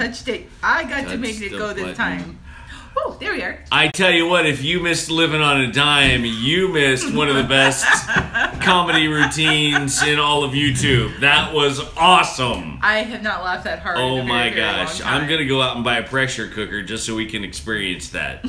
touched it. I got to make it go this time. Oh, there we are. I tell you what, if you missed Living on a Dime, you missed one of the best comedy routines in all of YouTube. That was awesome. I have not laughed that hard. Oh my gosh. I'm going to go out and buy a pressure cooker just so we can experience that.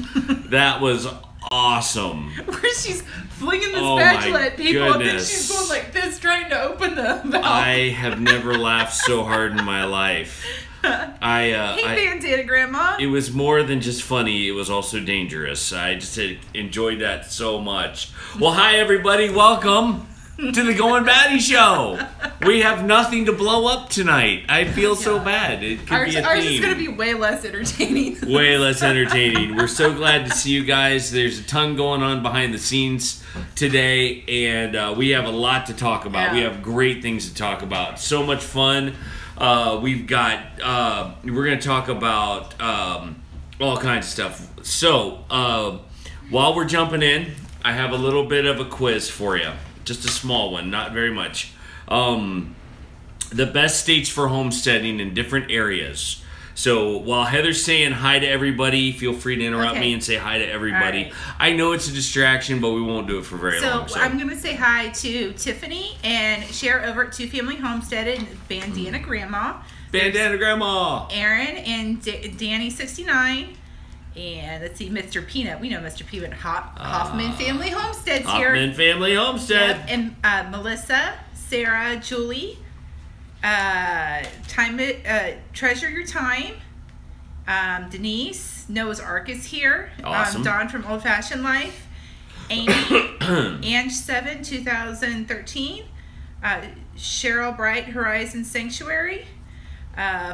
That was awesome. Where she's flinging the spatula at people and then she's going like this trying to open the valve. I have never laughed so hard in my life. Hey, Bandana Grandma. It was more than just funny. It was also dangerous. I just enjoyed that so much. Well, hi, everybody. Welcome to the Goin Batty show. We have nothing to blow up tonight. I feel so bad. It could be a theme. Ours is going to be way less entertaining. Way less entertaining. We're so glad to see you guys. There's a ton going on behind the scenes today, and we have a lot to talk about. Yeah. We have great things to talk about. So much fun. We've got, we're going to talk about all kinds of stuff. So, while we're jumping in, I have a little bit of a quiz for you. Just a small one, not very much. The best states for homesteading in different areas. So, while Heather's saying hi to everybody, feel free to interrupt me and say hi to everybody. Right. I know it's a distraction, but we won't do it for very long. So, I'm going to say hi to Tiffany and share over at Two Family Homestead and Bandana Grandma. Bandana Grandma! Aaron and Danny 69. And let's see, Mr. Peanut. We know Mr. Peanut. Hoffman Family Homestead's here. Hoffman Family Homestead. Yep. And Melissa, Sarah, Julie. Treasure Your Time. Denise, Noah's Ark is here. Awesome. Dawn from Old Fashioned Life. Amy, Ange 7, 2013. Cheryl Bright, Horizon Sanctuary.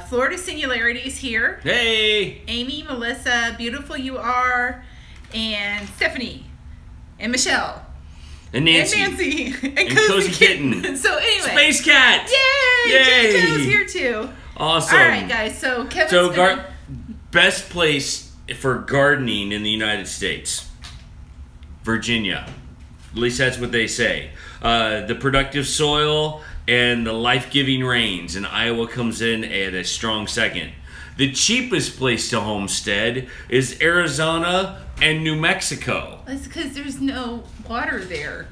Florida Singularities here. Hey! Amy, Melissa, Beautiful You Are. And Stephanie. And Michelle. And Nancy. And Cozy Kitten. So anyway. Space Cat. Yay! Yay! JoJo's here too. Awesome. All right, guys. So Kevin's best place for gardening in the United States. Virginia. At least that's what they say. The productive soil and the life-giving rains. And Iowa comes in at a strong second. The cheapest place to homestead is Arizona and New Mexico. That's because there's no water there.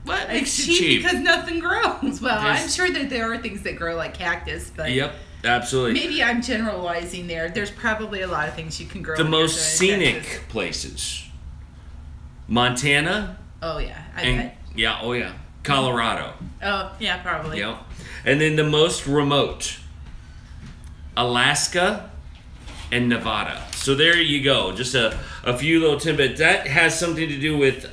What makes it cheap? Because nothing grows. Well, I'm sure that there are things that grow like cactus, but yep, absolutely. Maybe I'm generalizing there. There's probably a lot of things you can grow. The most scenic places: Montana. Oh yeah, I bet. Yeah, oh yeah, Colorado. Oh yeah, probably. Yep. And then the most remote: Alaska and Nevada. So there you go. Just a few little tidbits. That has something to do with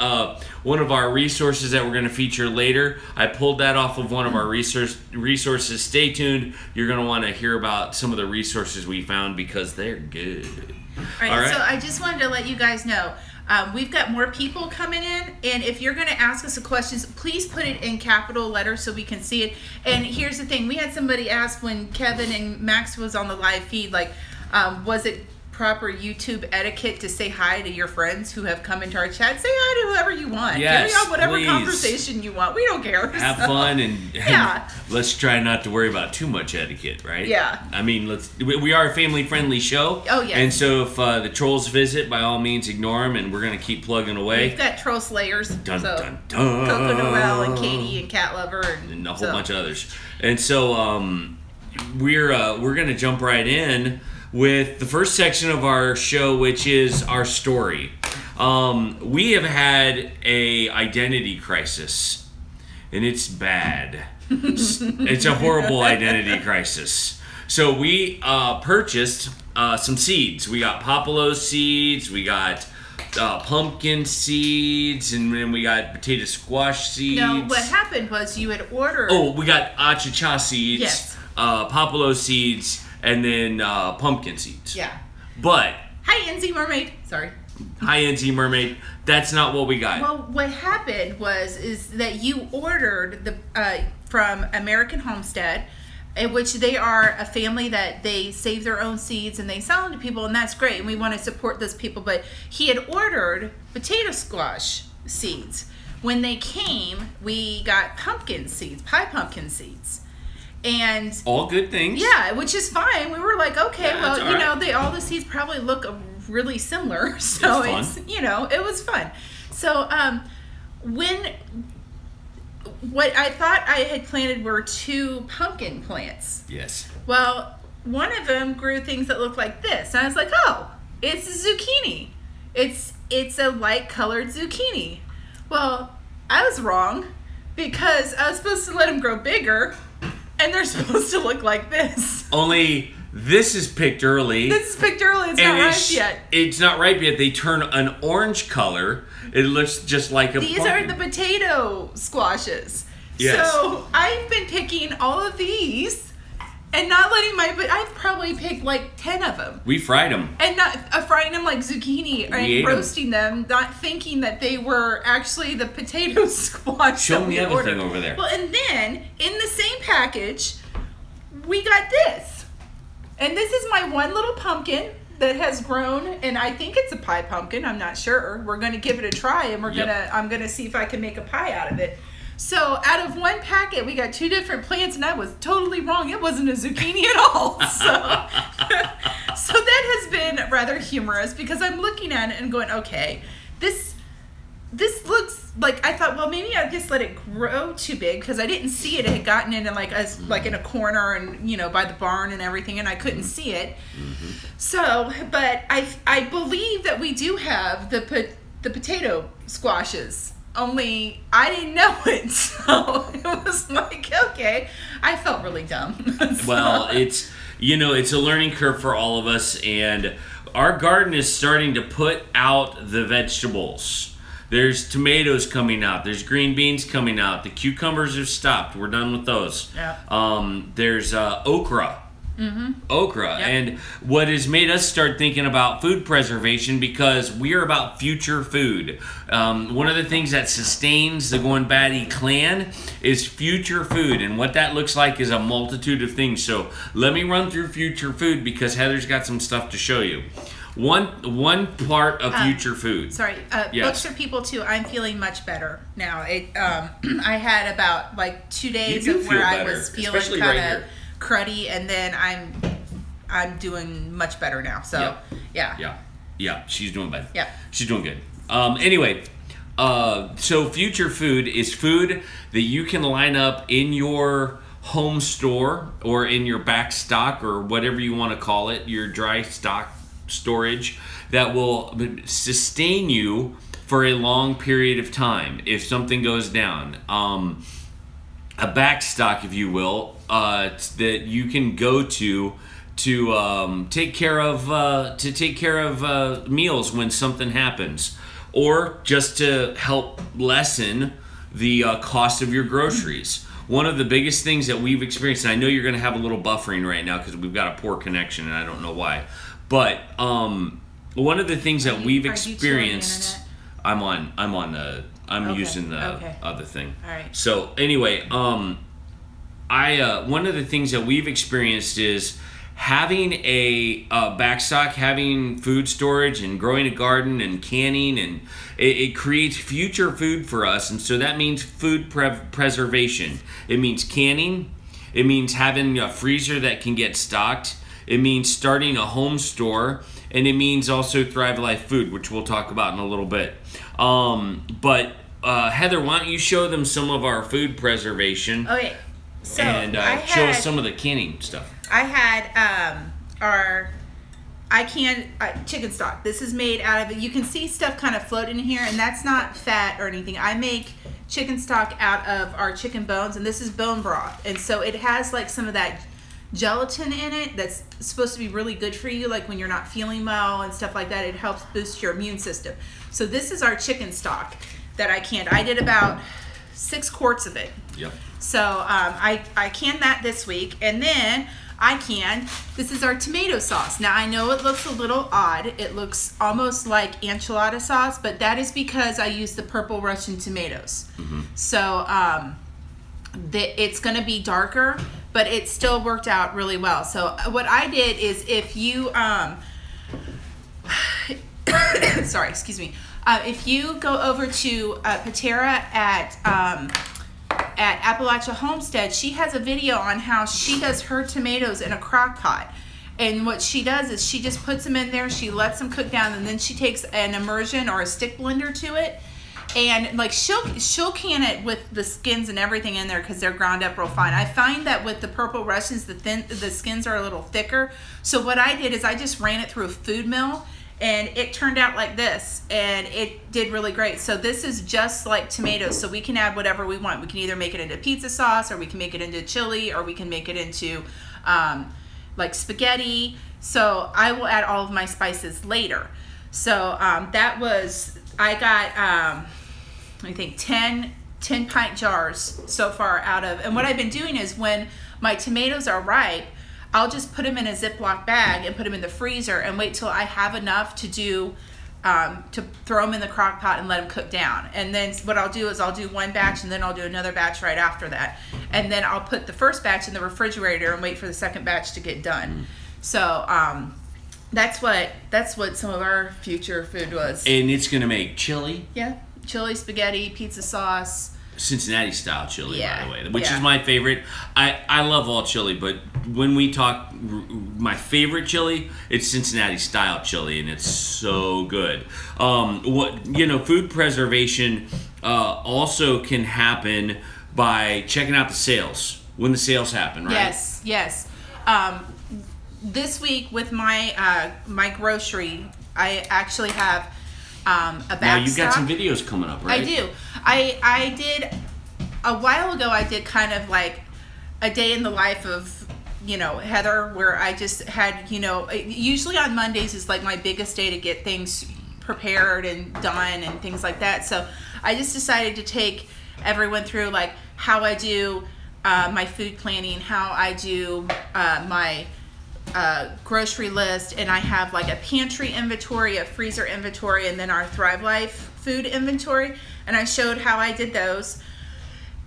one of our resources that we're going to feature later. I pulled that off of one of our resources. Stay tuned. You're going to want to hear about some of the resources we found because they're good. All right. So I just wanted to let you guys know. We've got more people coming in, and if you're going to ask us a question, please put it in capital letters so we can see it. And here's the thing. We had somebody ask when Kevin and Max was on the live feed, like, was it proper YouTube etiquette to say hi to your friends who have come into our chat? Say hi to whoever you want. Yes, carry on whatever please. Conversation you want. We don't care. Have fun and let's try not to worry about too much etiquette, right? Yeah. I mean, we are a family-friendly show. Oh, yeah. And so if the trolls visit, by all means, ignore them, and we're going to keep plugging away. We've got troll slayers. Dun, so dun, dun. Coco Noel and Katie and Cat Lover. And a whole bunch of others. And so we're going to jump right in with the first section of our show, which is our story. We have had a identity crisis, and it's bad. It's a horrible identity crisis. So we purchased some seeds. We got popolo seeds, we got pumpkin seeds, and then we got potato squash seeds. No, what happened was you had ordered... Oh, we got achicha seeds, yes. Popolo seeds, and then pumpkin seeds. Yeah. But... Hi, NZ Mermaid. Sorry. Hi, NZ Mermaid. That's not what we got. Well, what happened is that you ordered from American Homestead, in which they are a family that they save their own seeds and they sell them to people, and that's great, and we want to support those people. But he had ordered potato squash seeds. When they came, we got pumpkin seeds, pie pumpkin seeds. And all good things. Yeah, which is fine. We were like, okay, Yeah, well, you know, right. all the seeds probably look really similar. So it's you know, it was fun. So what I thought I had planted were 2 pumpkin plants. Yes. Well, one of them grew things that looked like this. And I was like, oh, it's a zucchini. It's a light colored zucchini. Well, I was wrong because I was supposed to let them grow bigger and they're supposed to look like this. Only this is picked early. This is picked early. It's not ripe yet. It's not ripe yet. They turn an orange color. It looks just like a These pumpkin. are the potato squashes. Yes. So I've been picking all of these and not letting but I've probably picked like 10 of them. We fried them. And not frying them like zucchini and roasting them, not thinking that they were actually the potato squash. Show me the other thing over there. Well, and then in the same package, we got this. And this is my one little pumpkin that has grown, and I think it's a pie pumpkin. I'm not sure. We're going to give it a try, and I'm going to see if I can make a pie out of it. So out of one packet, we got 2 different plants, and I was totally wrong. It wasn't a zucchini at all. So that has been rather humorous because I'm looking at it and going, okay, this looks like, I thought, well, maybe I'll just let it grow too big because I didn't see it. It had gotten into like in a corner and, you know, by the barn and everything, and I couldn't see it. Mm-hmm. So, but I believe that we do have the potato squashes. Only I didn't know it, so it was like, okay, I felt really dumb. Well, it's a learning curve for all of us, and our garden is starting to put out the vegetables. There's tomatoes coming out. There's green beans coming out. The cucumbers have stopped. We're done with those. Yeah. There's okra. Mm-hmm. Okra. Yep. And what has made us start thinking about food preservation, because we are about future food. One of the things that sustains the Goin Batty clan is future food, and what that looks like is a multitude of things. So let me run through future food because Heather's got some stuff to show you. One part of future food. Sorry, yes. Books for people too. I'm feeling much better now. I had about like 2 days of where I was feeling kind of cruddy, and then I'm doing much better now. So yeah, she's doing better. Yeah, she's doing good. Anyway, so future food is food that you can line up in your home store or in your back stock or whatever you want to call it, your dry stock storage, that will sustain you for a long period of time if something goes down. A back stock, if you will, that you can go to take care of meals when something happens, or just to help lessen the cost of your groceries. One of the biggest things that we've experienced, and I know you're going to have a little buffering right now because we've got a poor connection and I don't know why, but one of the things that we've experienced, I'm using the other thing. All right. So anyway, one of the things that we've experienced is having a backstock, having food storage, and growing a garden and canning, and it creates future food for us. And so that means food preservation. It means canning. It means having a freezer that can get stocked. It means starting a home store. And it means also Thrive Life Food, which we'll talk about in a little bit. But Heather, why don't you show them some of our food preservation? Okay. So and show us some of the canning stuff. I had I canned chicken stock. This is made out of, you can see stuff kind of floating in here, and that's not fat or anything. I make chicken stock out of our chicken bones, and this is bone broth. And so it has like some of that gelatin in it that's supposed to be really good for you, like when you're not feeling well and stuff like that. It helps boost your immune system. So this is our chicken stock that I canned. I did about 6 quarts of it. Yep. So I canned that this week, and then this is our tomato sauce. Now I know it looks a little odd. It looks almost like enchilada sauce, but that is because I use the purple Russian tomatoes. Mm-hmm. So it's going to be darker, but it still worked out really well. So what I did is, if you sorry, excuse me. If you go over to Patera at at Appalachia Homestead, she has a video on how she does her tomatoes in a crock pot. And what she does is she just puts them in there, she lets them cook down, and then she takes an immersion or a stick blender to it. And like she'll can it with the skins and everything in there because they're ground up real fine. I find that with the purple Russians, the skins are a little thicker. So what I did is I just ran it through a food mill, and it turned out like this, and it did really great. So this is just like tomatoes, so we can add whatever we want. We can either make it into pizza sauce, or we can make it into chili, or we can make it into like spaghetti. So I will add all of my spices later. So that was, I got I think 10 pint jars so far out of, and what I've been doing is when my tomatoes are ripe, I'll just put them in a Ziploc bag and put them in the freezer and wait till I have enough to do to throw them in the crock pot and let them cook down. And then what I'll do is I'll do one batch, and then I'll do another batch right after that, and then I'll put the first batch in the refrigerator and wait for the second batch to get done. So that's what some of our future food was. And it's gonna make chili. Yeah, chili, spaghetti, pizza sauce. Cincinnati style chili, Yeah. by the way, which is my favorite. I love all chili, but when we talk my favorite chili, it's Cincinnati style chili, and it's so good. Food preservation also can happen by checking out the sales when the sales happen, right? Yes. This week with my my grocery, I actually have a back Now you've stock. got some videos coming up, right? I do. I did a while ago. I did kind of like a day in the life of Heather, where I just had usually on Mondays is like my biggest day to get things prepared and done and things like that. So I just decided to take everyone through like how I do my food planning, how I do my grocery list, and I have like a pantry inventory, a freezer inventory, and then our Thrive Life food inventory, and I showed how I did those.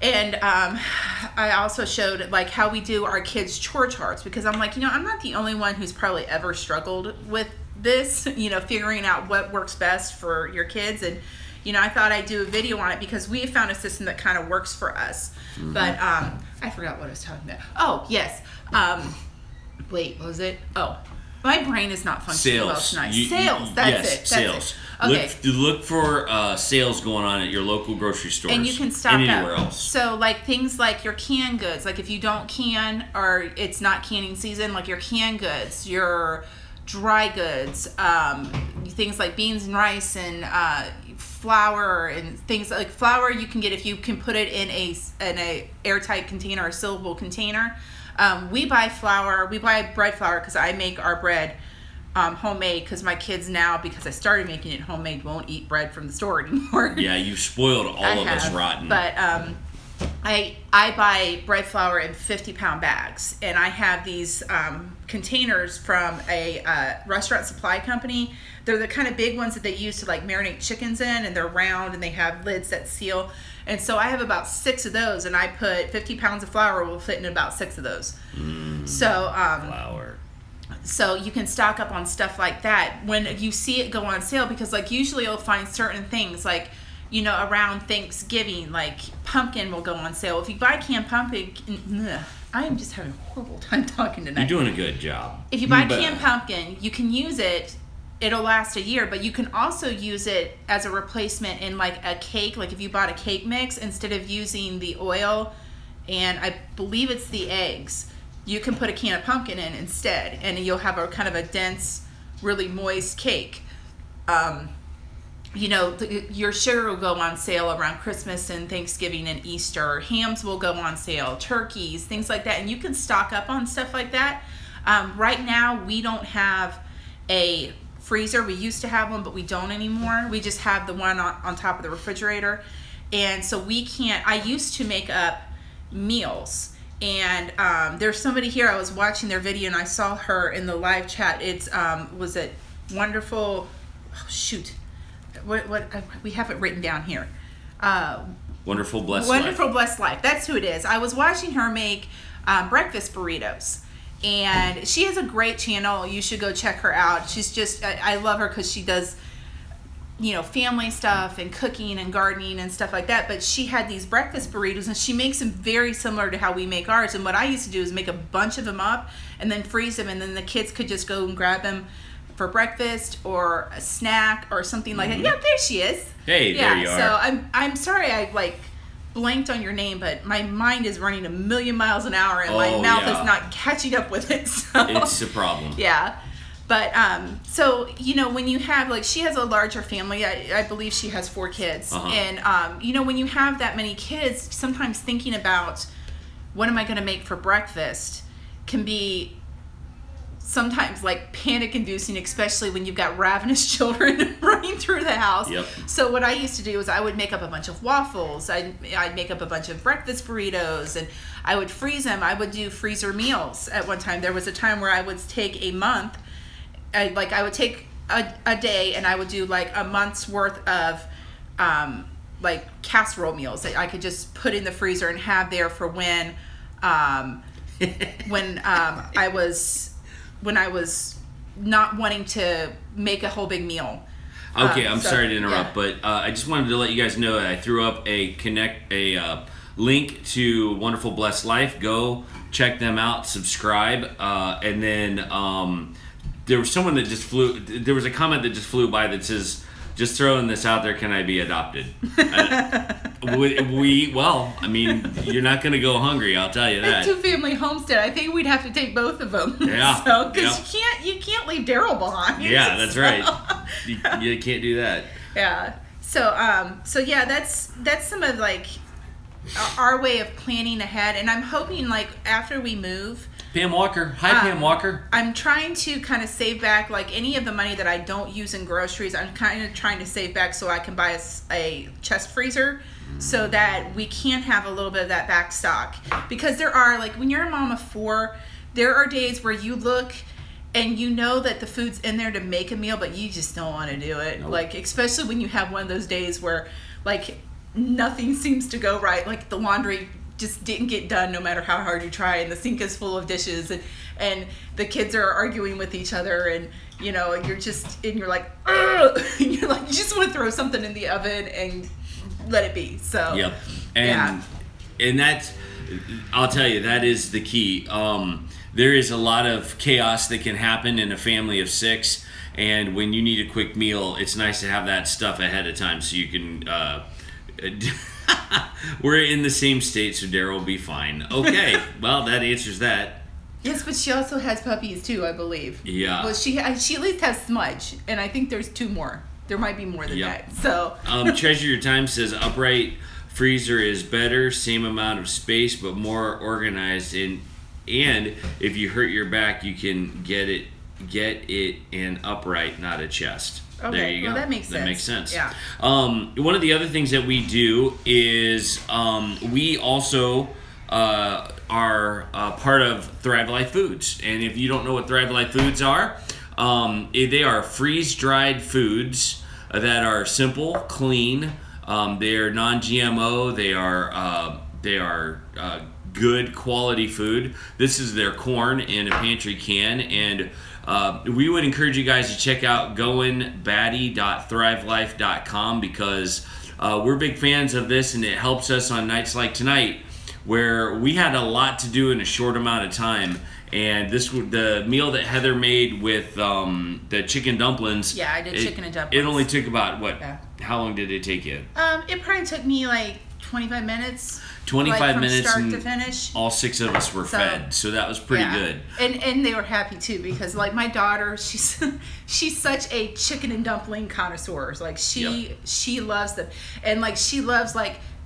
And I also showed like how we do our kids' chore charts, because I'm like, I'm not the only one who's probably ever struggled with this, figuring out what works best for your kids. And I thought I'd do a video on it because we found a system that kind of works for us. Mm-hmm. But I forgot what I was talking about. Oh, yes. Wait, what was it? Oh, my brain is not functioning well tonight. Sales, that's sales. Okay. Look for sales going on at your local grocery stores. And you can stock and up. Anywhere else. So like things like your canned goods, like if you don't can or it's not canning season, like your canned goods, your dry goods, things like beans and rice and flour and things like flour you can get if you can put it in a airtight container, a sealable container. We buy flour. We buy bread flour because I make our bread homemade, because my kids now, because I started making it homemade, won't eat bread from the store anymore. Yeah, you've spoiled all of us rotten. But I buy bread flour in 50-pound bags, and I have these containers from a restaurant supply company. They're the kind of big ones that they use to like marinate chickens in, and they're round and they have lids that seal. And so I have about 6 of those, and I put 50 pounds of flour will fit in about 6 of those. Flour. So you can stock up on stuff like that when you see it go on sale, because like usually you'll find certain things like, around Thanksgiving, like pumpkin will go on sale. If you buy canned pumpkin, I am just having a horrible time talking tonight. You're doing a good job. If you buy canned pumpkin, you can use it. It'll last a year, but you can also use it as a replacement in like a cake. Like if you bought a cake mix, instead of using the oil and I believe it's the eggs, you can put a can of pumpkin in instead, and you'll have a kind of a dense, really moist cake. Your sugar will go on sale around Christmas and Thanksgiving and Easter. Hams will go on sale, turkeys, things like that, and you can stock up on stuff like that. Right now, we don't have a freezer. We used to have one, but we don't anymore. We just have the one on top of the refrigerator, and so we can't. I used to make up meals, and there's somebody here. I was watching their video and I saw her in the live chat. It's was it Wonderful? Oh, shoot, what we have it written down here. Wonderful Blessed Life. That's who it is. I was watching her make breakfast burritos. And she has a great channel. You should go check her out. She's just, I love her because she does family stuff and cooking and gardening and stuff like that. But she had these breakfast burritos, and she makes them very similar to how we make ours. And what I used to do is make a bunch of them up and then freeze them, and then the kids could just go and grab them for breakfast or a snack or something like that. Yeah, there she is. Hey, there you are. So I'm sorry I blanked on your name, but my mind is running a million miles an hour, and my mouth is not catching up with it. So. It's a problem. Yeah. But, so, when you have, she has a larger family. I believe she has 4 kids. And, when you have that many kids, sometimes thinking about what am I going to make for breakfast can be sometimes panic inducing, especially when you've got ravenous children running through the house. Yep. So what I used to do is I would make up a bunch of waffles. I'd make up a bunch of breakfast burritos, and I would freeze them. I would do freezer meals at one time. There was a time where I would take a month. I would take a day, and I would do a month's worth of casserole meals that I could just put in the freezer and have there for when I was not wanting to make a whole big meal. Okay, I'm sorry to interrupt, but I just wanted to let you guys know that I threw up a link to Wonderful Blessed Life. Go check them out, subscribe, and then there was someone that just flew. There was a comment that just flew by that says, "Just throwing this out there, can I be adopted?" Well, I mean, you're not going to go hungry. I'll tell you that. A 2-family homestead. I think we'd have to take both of them. Yeah. So, because you can't leave Daryl behind. Yeah, that's right. You can't do that. Yeah. So yeah, that's some of our way of planning ahead, and I'm hoping after we move. Pam Walker. Hi, Pam Walker. I'm trying to kind of save back any of the money that I don't use in groceries. I'm kind of trying to save back so I can buy a chest freezer so that we can have a little bit of that back stock. Because there are, when you're a mom of 4, there are days where you look and you know that the food's in there to make a meal, but you just don't want to do it. Nope. Especially when you have one of those days where nothing seems to go right, the laundry just didn't get done no matter how hard you try, and the sink is full of dishes, and the kids are arguing with each other, and you're like, ugh! You just want to throw something in the oven and let it be. So yep. And that's, I'll tell you, that is the key. There is a lot of chaos that can happen in a family of 6, and when you need a quick meal, it's nice to have that stuff ahead of time so you can we're in the same state, so Daryl will be fine. Okay, well, that answers that. Yes, but she also has puppies too, I believe. Yeah. Well, she at least has Smudge, and I think there's 2 more. There might be more than that. So. Treasure Your Time says upright freezer is better, same amount of space, but more organized. And if you hurt your back, you can get it in upright, not a chest. Okay, there you go. Well, that makes sense. That makes sense. Yeah. One of the other things that we do is we also are part of Thrive Life Foods. And if you don't know what Thrive Life Foods are, they are freeze-dried foods that are simple, clean. They are non-GMO. They are good quality food. This is their corn in a pantry can, and we would encourage you guys to check out goinbatty.thrivelife.com because we're big fans of this, and it helps us on nights like tonight where we had a lot to do in a short amount of time. And the meal that Heather made with the chicken dumplings. Yeah, I did chicken and dumplings. It only took about, how long did it take you? It probably took me 25 minutes. 25 from minutes start and to finish. All 6 of us were fed, so that was pretty good. And they were happy too because my daughter, she's such a chicken and dumpling connoisseur. She loves them, and she loves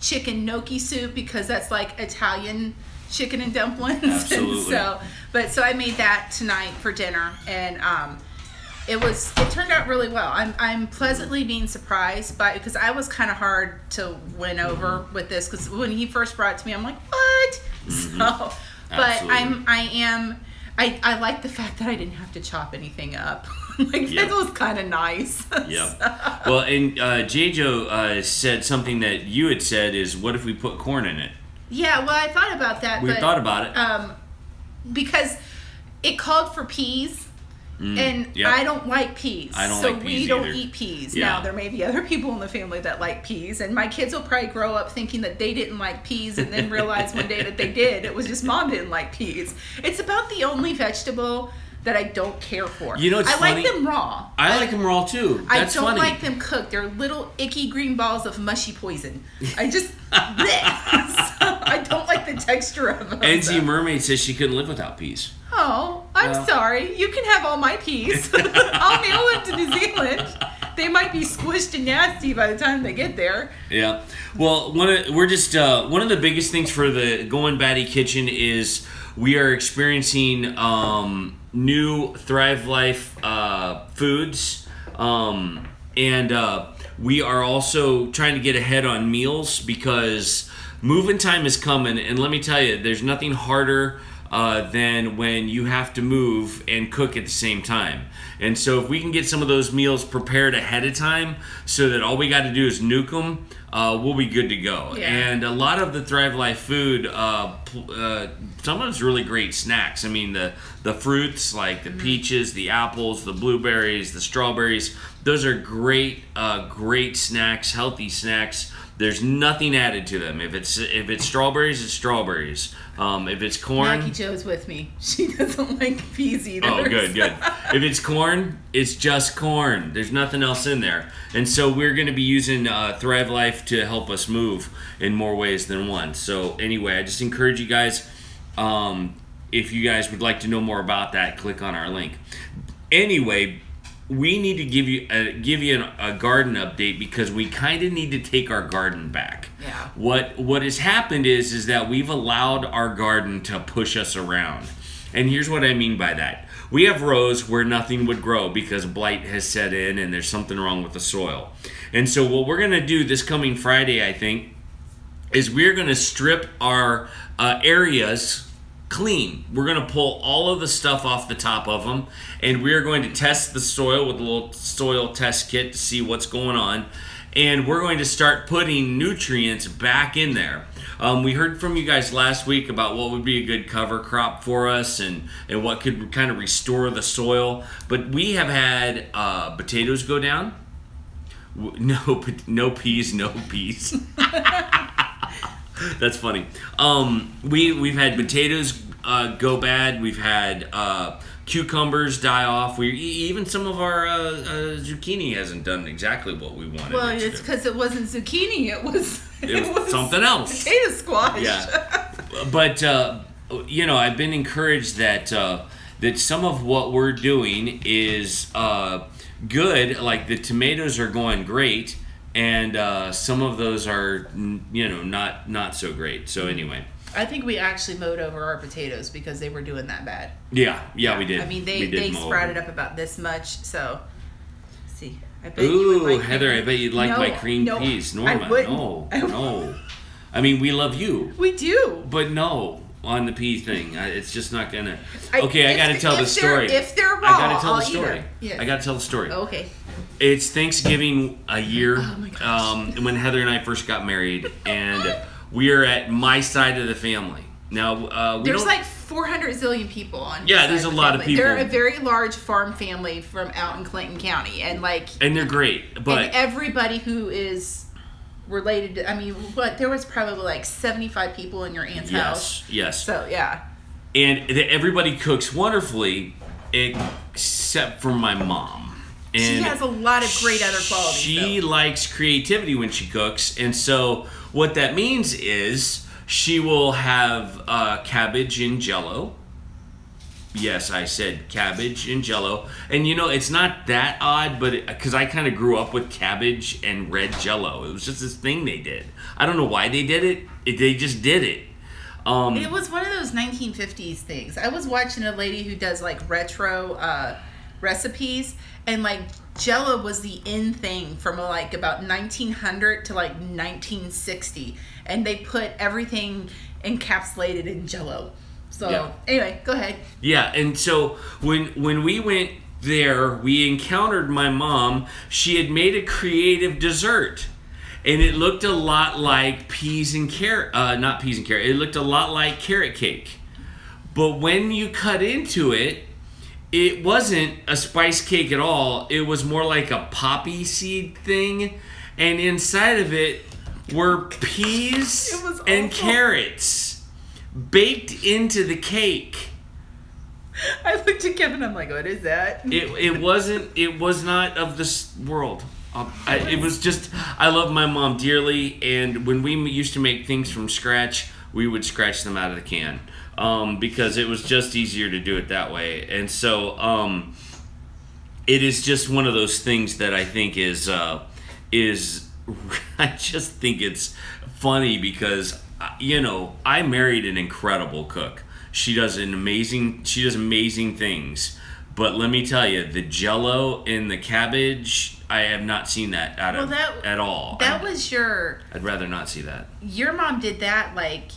chicken gnocchi soup because that's Italian chicken and dumplings. Absolutely. And so I made that tonight for dinner, and it turned out really well. I'm pleasantly being surprised because I was kind of hard to win over with this because when he first brought it to me, I'm like, what? Mm-hmm. So, but Absolutely. I like the fact that I didn't have to chop anything up. That was kind of nice. Yeah. Well, and J-Jo said something that you had said is, what if we put corn in it? Yeah, well, I thought about that. We thought about it. Because it called for peas. And Yep. I don't like peas. I don't so like peas we don't either. eat peas. Yeah. Now, there may be other people in the family that like peas, and my kids will probably grow up thinking that they didn't like peas and then realize one day that they did. It was just mom didn't like peas. It's about the only vegetable that I don't care for. You know, it's I funny. like them raw. I like them raw too. That's I don't funny. like them cooked. They're little icky green balls of mushy poison. I just bleh. So I don't like the texture of them. NZ Mermaid says she couldn't live without peas. Oh, I'm sorry. You can have all my peas. I'll mail them to New Zealand. They might be squished and nasty by the time they get there. Yeah. Well, one of the biggest things for the Goin Batty kitchen is we are experiencing new Thrive Life foods, and we are also trying to get ahead on meals because moving time is coming. And let me tell you, there's nothing harder than when you have to move and cook at the same time. And so if we can get some of those meals prepared ahead of time so that all we got to do is nuke them, we'll be good to go. Yeah. And a lot of the Thrive Life food, some of it's really great snacks. I mean, the fruits like the peaches, the apples, the blueberries, the strawberries, those are great, great snacks, healthy snacks. There's nothing added to them. If it's strawberries, it's strawberries. If it's corn, Maggie Jo's with me. She doesn't like peas either. oh, good. If it's corn, it's just corn. There's nothing else in there. And so we're going to be using Thrive Life to help us move in more ways than one. So anyway, I just encourage you guys, if you guys would like to know more about that, click on our link. Anyway, we need to give you a garden update because we kind of need to take our garden back. Yeah. What has happened is that we've allowed our garden to push us around. And here's what I mean by that. We have rows where nothing would grow because blight has set in and there's something wrong with the soil. And so what we're going to do this coming Friday, I think, is we're going to strip our areas clean. We're going to pull all of the stuff off the top of them, and we're going to test the soil with a little soil test kit to see what's going on, and we're going to start putting nutrients back in there. We heard from you guys last week about what would be a good cover crop for us and what could kind of restore the soil, but we have had potatoes go down. No peas. That's funny. We've had potatoes go bad. We've had cucumbers die off. Even some of our zucchini hasn't done exactly what we wanted. Well, it to it's do. because it wasn't zucchini. It was something else. Potato squash. Yeah, but I've been encouraged that some of what we're doing is good. Like the tomatoes are going great. And some of those are, not so great. So anyway, I think we actually mowed over our potatoes because they were doing that bad. Yeah, we did. I mean, they sprouted up about this much. So, let's see, I bet Ooh, you would like Heather, them. I bet you'd like my cream peas. Norma, I wouldn't. no. I mean, we love you, We do. but no. On the pea thing, it's just not gonna. Okay, I gotta tell the story. If they're raw, I gotta tell I'll the story. eat them. Yes. I gotta tell the story. Okay. It's Thanksgiving a year. Oh my gosh. When Heather and I first got married, and we are at my side of the family. Now There's like 400 zillion people on. Yeah, this there's side a of the lot of family. people. They're a very large farm family from out in Clinton County, and they're great, but and everybody who is related to, I mean, there was probably like 75 people in your aunt's house. Yes. So yeah. And everybody cooks wonderfully, except for my mom. And she has a lot of great other qualities. She likes creativity when she cooks, and so what that means is she will have cabbage in Jell-O. Yes, I said cabbage and Jell-O, and it's not that odd, but because I kind of grew up with cabbage and red Jell-O, it was just this thing they did. I don't know why they did it. They just did it. It was one of those 1950s things. I was watching a lady who does like retro recipes, and like Jell-O was the in thing from like about 1900 to like 1960, and they put everything encapsulated in Jell-O. So anyway, go ahead. Yeah, and so when we went there, we encountered my mom. She had made a creative dessert. And it looked a lot like peas and carrot, not peas and carrot. It looked a lot like carrot cake. But when you cut into it, it wasn't a spice cake at all. It was more like a poppy seed thing, and inside of it were peas and carrots baked into the cake. I looked at Kevin. I'm like, what is that? It wasn't. It was not of this world. It was just. I love my mom dearly, and when we used to make things from scratch, we would scratch them out of the can because it was just easier to do it that way. And so it is just one of those things that I think is. I just think it's funny because I married an incredible cook. She does amazing things. But let me tell you, the Jell-O and the cabbage, I have not seen that at all. I'd rather not see that. Your mom did that like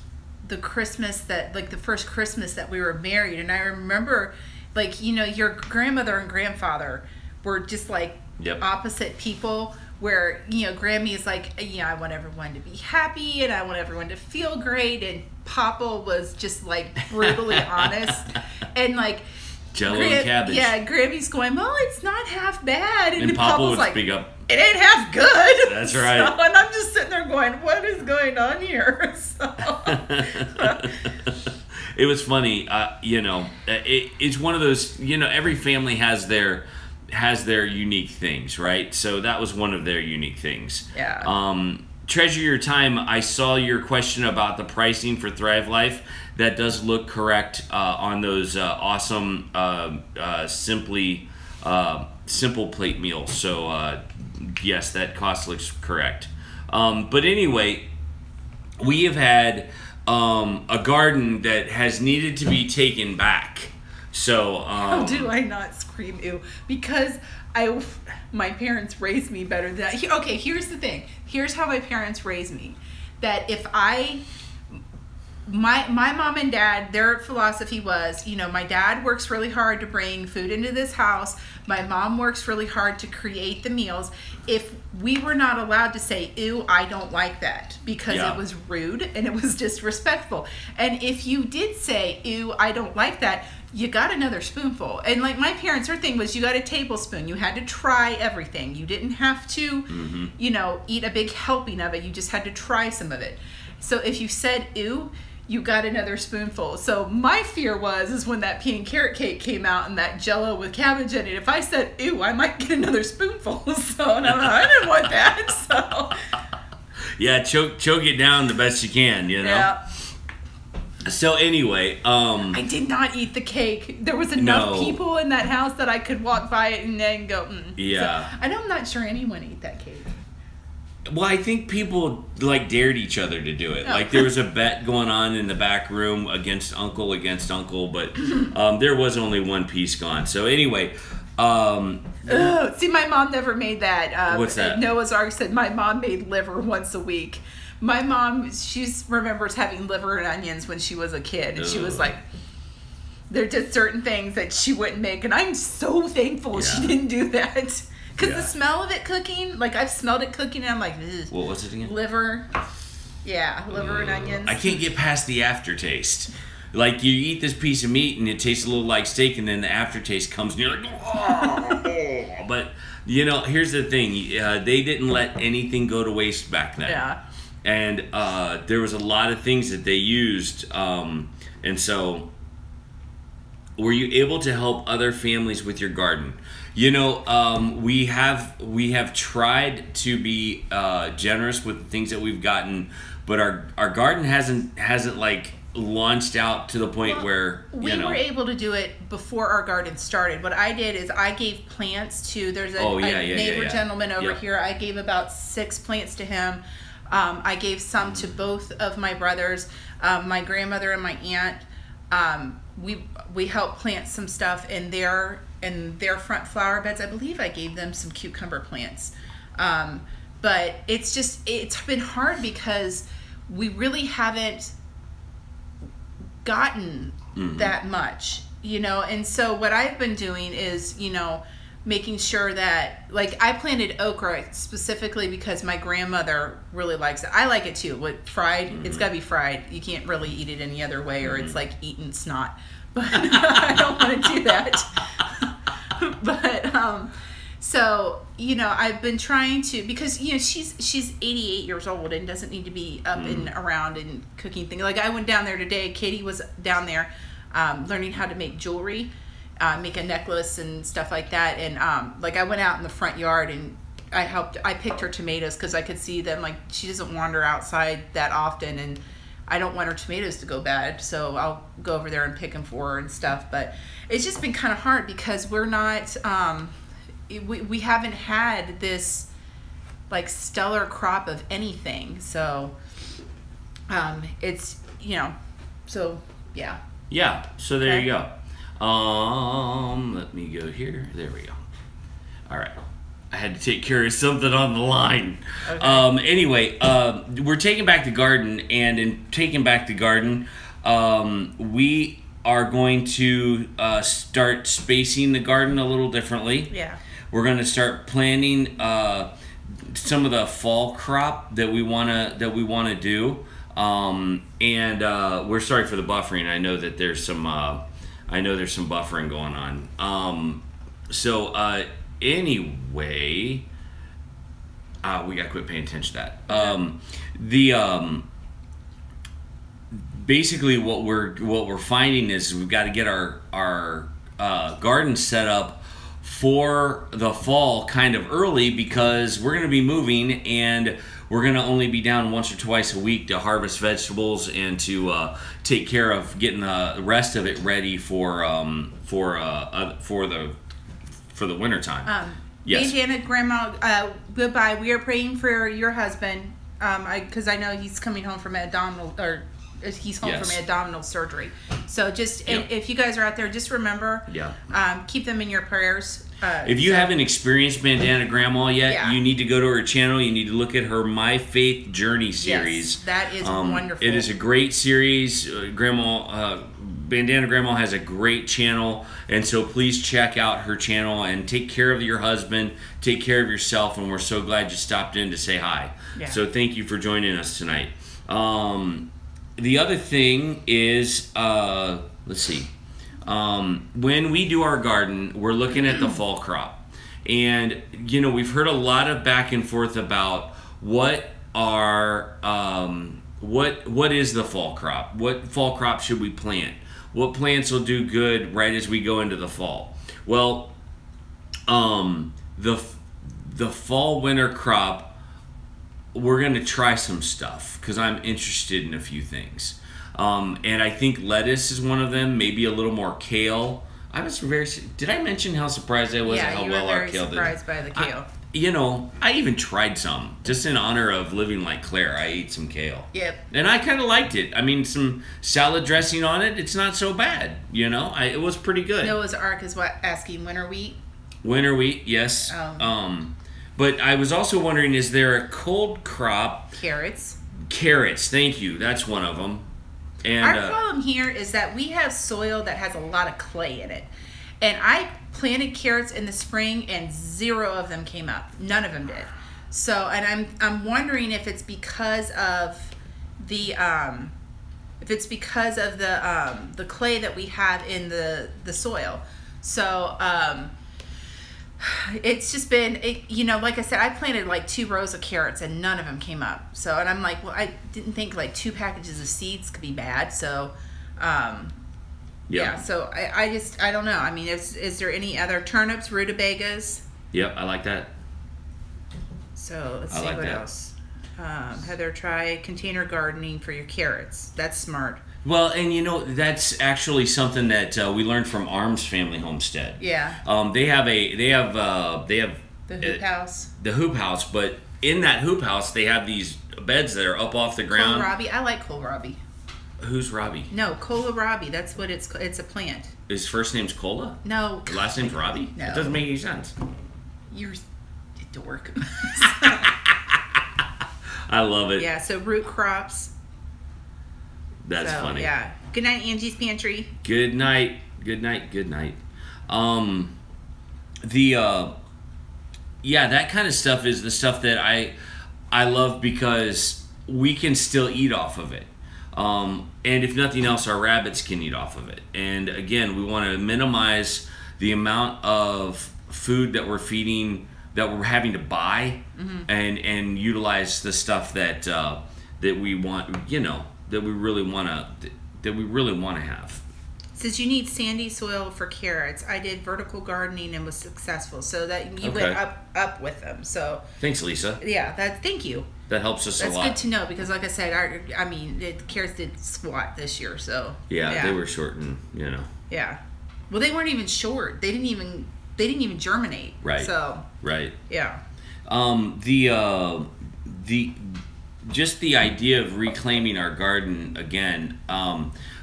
the Christmas the first Christmas that we were married, and I remember your grandmother and grandfather were just like opposite people. Where Grammy is like, I want everyone to be happy and I want everyone to feel great, and Papa was just like brutally honest and like Jell-O and cabbage. Yeah, Grammy's going, well, it's not half bad, and Papa would like, speak up. It ain't half good. That's right. So, and I'm just sitting there going, what is going on here? So. It was funny. It's one of those. Every family has their unique things, right? So that was one of their unique things. Yeah. Treasure your time. I saw your question about the pricing for Thrive Life. That does look correct on those awesome simple plate meals. So yes, that cost looks correct. But anyway, we have had a garden that has needed to be taken back. So how do I not scream ew? Because my parents raised me better than that. Okay, here's the thing. Here's how my parents raised me. That if my mom and dad, their philosophy was, my dad works really hard to bring food into this house. My mom works really hard to create the meals. If we were not allowed to say, ew, I don't like that, because it was rude and it was disrespectful. And if you did say, ew, I don't like that, you got another spoonful. And like my parents, their thing was you got a tablespoon. You had to try everything. You didn't have to, eat a big helping of it. You just had to try some of it. So if you said, ew, you got another spoonful. So my fear is when that pea and carrot cake came out and that Jell-O with cabbage in it, if I said, ew, I might get another spoonful. So I didn't want that. So yeah, choke it down the best you can, Yeah. So anyway, I did not eat the cake. There was enough people in that house that I could walk by it and then go, Yeah. So, I'm not sure anyone ate that cake. Well, I think people dared each other to do it. Like there was a bet going on in the back room against uncle, but there was only one piece gone. So anyway, see, my mom never made that. What's that? Noah's Ark said my mom made liver once a week. My mom, she remembers having liver and onions when she was a kid, and she was like, there are just certain things that she wouldn't make, and I'm so thankful she didn't do that. Because the smell of it cooking, I've smelled it cooking, and I'm like, ugh. What was it again? Liver. Yeah, liver and onions. I can't get past the aftertaste. Like, you eat this piece of meat, and it tastes a little like steak, and then the aftertaste comes, and you're like, oh. But, here's the thing. They didn't let anything go to waste back then. Yeah. And there was a lot of things that they used. And so, were you able to help other families with your garden? We have tried to be generous with the things that we've gotten, but our garden hasn't launched out to the point where we were able to do it before our garden started. What I did is I gave plants to there's a neighbor gentleman over here. I gave about 6 plants to him. I gave some to both of my brothers, my grandmother and my aunt. We helped plant some stuff in their front flower beds. I believe I gave them some cucumber plants. But it's been hard because we really haven't gotten that much, and so what I've been doing is, making sure that, I planted okra specifically because my grandmother really likes it. I like it too. Fried, it's got to be fried. You can't really eat it any other way, or it's like eating snot. But I don't want to do that. But so I've been trying to, because she's 88 years old and doesn't need to be up and around and cooking things. Like I went down there today. Katie was down there learning how to make jewelry, make a necklace and stuff like that. And like I went out in the front yard and I picked her tomatoes because I could see them. Like she doesn't wander outside that often, and I don't want her tomatoes to go bad, so I'll go over there and pick them for her and stuff. But it's just been kind of hard because we're not, we haven't had this like stellar crop of anything. So it's, so yeah. Yeah, so there you go. Let me go here. There we go. All right. I had to take care of something on the line. Okay. Anyway, we're taking back the garden, and in taking back the garden, we are going to start spacing the garden a little differently. Yeah. We're going to start planting some of the fall crop that we wanna do, and we're sorry for the buffering. I know that there's some buffering going on. Anyway, we gotta quit paying attention to that. Basically what we're finding is we've got to get our garden set up for the fall kind of early, because we're gonna be moving and we're gonna only be down once or twice a week to harvest vegetables and to take care of getting the rest of it ready for the winter time. Yes. Bandana Grandma, goodbye. We are praying for your husband, because I know he's coming home from abdominal, or he's home from abdominal surgery. So just if you guys are out there, just remember, keep them in your prayers. If you haven't experienced Bandana Grandma yet, you need to go to her channel. You need to look at her My Faith Journey series. Yes, that is wonderful. It is a great series. Bandana Grandma has a great channel, and so please check out her channel and take care of your husband, take care of yourself, and we're so glad you stopped in to say hi. Yeah. So thank you for joining us tonight. The other thing is, let's see, when we do our garden, we're looking at the fall crop, and we've heard a lot of back and forth about what is the fall crop? What fall crop should we plant? What plants will do good right as we go into the fall? Well, the fall winter crop, we're going to try some stuff because I'm interested in a few things. And I think lettuce is one of them, maybe a little more kale. Did I mention how surprised I was at how well our kale did? Yeah, you were very surprised by the kale. I even tried some. Just in honor of living like Claire, I ate some kale. Yep. And I kind of liked it. I mean, some salad dressing on it, it's not so bad. It was pretty good. Noah's Ark is asking winter wheat? Winter wheat, yes. But I was also wondering, is there a cold crop? Carrots. Carrots, thank you. That's one of them. And our problem here is that we have soil that has a lot of clay in it. And I planted carrots in the spring and 0 of them came up. None of them did. So, and I'm wondering if it's because of the the clay that we have in the soil. So it's just been, like I said, I planted like 2 rows of carrots and none of them came up. So, and I'm like, well, I didn't think like 2 packages of seeds could be bad. So, yeah, so I don't know. I mean, is there any other turnips, rutabagas? Yep, I like that. So let's see what else. Heather, try container gardening for your carrots. That's smart. Well, and that's actually something that we learned from Arms Family Homestead. Yeah. They have the hoop house. The hoop house, but in that hoop house they have these beds that are up off the ground. Kohlrabi. I like kohlrabi. Who's Robbie? No, kohlrabi. That's what it's a plant. His first name's Cola? No. Last name's Robbie? No. It doesn't make any sense. You're a dork. I love it. Yeah, so root crops. That's funny. Yeah. Good night, Angie's Pantry. Good night. Good night. Good night. That kind of stuff is the stuff that I love because we can still eat off of it. And if nothing else, our rabbits can eat off of it. And again, we want to minimize the amount of food that we're feeding, that we're having to buy, and utilize the stuff that that we want, you know, that we really want to have. Since you need sandy soil for carrots, I did vertical gardening and was successful. So that you went up with them. So thanks, Lisa. Yeah, thank you. That helps us a lot. That's good to know, because like I said, the carrots did squat this year. So yeah, they were short, and you know. Yeah, well, they weren't even short. They didn't even germinate. Right. So right. Yeah. Just the idea of reclaiming our garden again.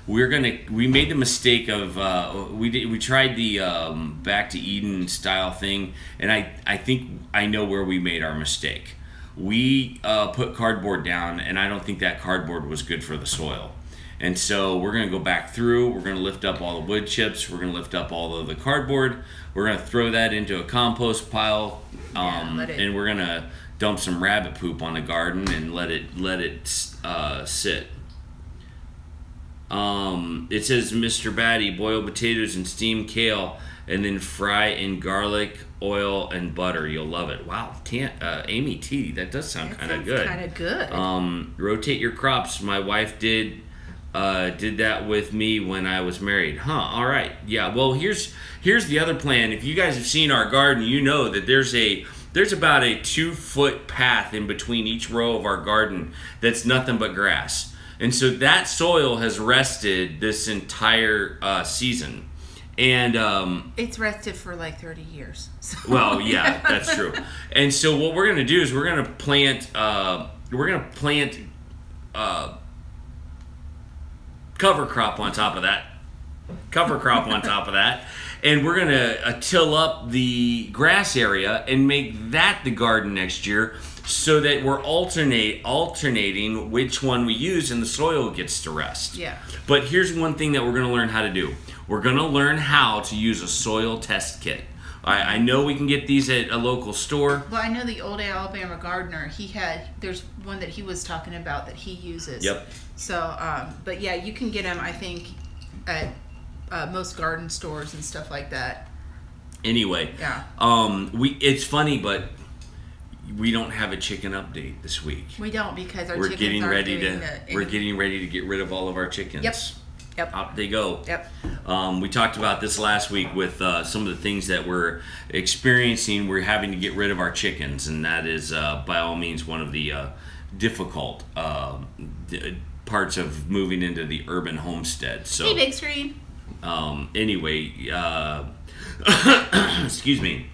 We made the mistake of we tried the Back to Eden style thing, and I think I know where we made our mistake. We put cardboard down, and I don't think that cardboard was good for the soil. And so we're going to go back through, we're going to lift up all the wood chips, we're going to lift up all of the cardboard, we're going to throw that into a compost pile, and we're going to dump some rabbit poop on the garden and let it sit. It says, Mr. Batty, boil potatoes and steam kale, and then fry in garlic, oil, and butter. You'll love it. Wow, Amy T, that does sound kind of good. Kind of good. Rotate your crops. My wife did that with me when I was married. Huh, all right. Yeah, well, here's the other plan. If you guys have seen our garden, you know that there's about a 2-foot path in between each row of our garden that's nothing but grass. And so that soil has rested this entire season. And it's rested for like 30 years. So. Well, yeah, that's true. And so what we're going to do is we're going to plant cover crop on top of that. And we're going to till up the grass area and make that the garden next year, so that we're alternating which one we use, and the soil gets to rest. Yeah. But here's one thing that we're going to learn how to do. We're going to learn how to use a soil test kit. I know we can get these at a local store. Well, I know the Old Alabama Gardener, there's one that he was talking about that he uses. Yep. So, but yeah, you can get them, I think, at most garden stores and stuff like that. Anyway, yeah. It's funny, but we don't have a chicken update this week. We don't, because we're getting ready to get rid of all of our chickens. Yep. Out they go. Yep. We talked about this last week with some of the things that we're experiencing. We're having to get rid of our chickens, and that is by all means one of the difficult parts of moving into the urban homestead. So, hey, big screen. Anyway, excuse me.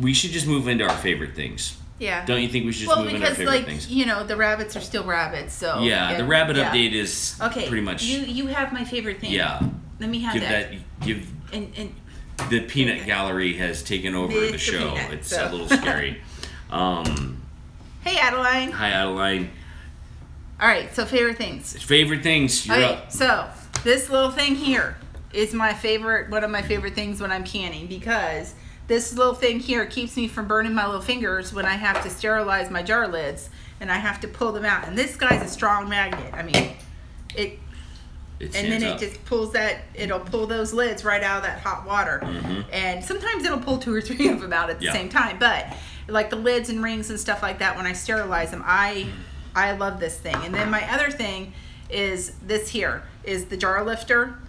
We should just move into our favorite things. Yeah. Don't you think we should just move into our favorite things? You know, the rabbits are still rabbits, so. Yeah, the rabbit update is pretty much. You have my favorite thing. Yeah. Let me have that. And the peanut gallery has taken over the show. It's a little scary. Hey, Adeline. Hi, Adeline. All right, so favorite things. Favorite things. You're up. So this little thing here is one of my favorite things when I'm canning, because this little thing here keeps me from burning my little fingers when I have to sterilize my jar lids and I have to pull them out. And this guy's a strong magnet. I mean, it just pulls it'll pull those lids right out of that hot water. Mm-hmm. And sometimes it'll pull 2 or 3 of them out at the same time. But like the lids and rings and stuff like that, when I sterilize them, I love this thing. And then my other thing is this here, is the jar lifter.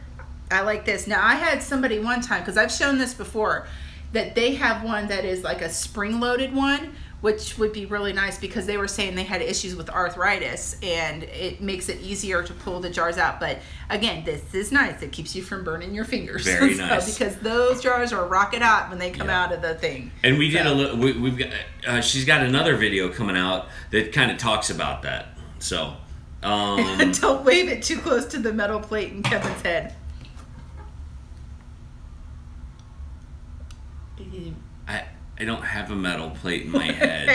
I like this. Now, I had somebody one time, because I've shown this before, that they have one that is like a spring-loaded one, which would be really nice, because they were saying they had issues with arthritis, and it makes it easier to pull the jars out. But again, this is nice. It keeps you from burning your fingers. Very nice. Because those jars are rocket hot when they come out of the thing. And we did we've got she's got another video coming out that kind of talks about that. So don't wave it too close to the metal plate in Kevin's head. I don't have a metal plate in my head.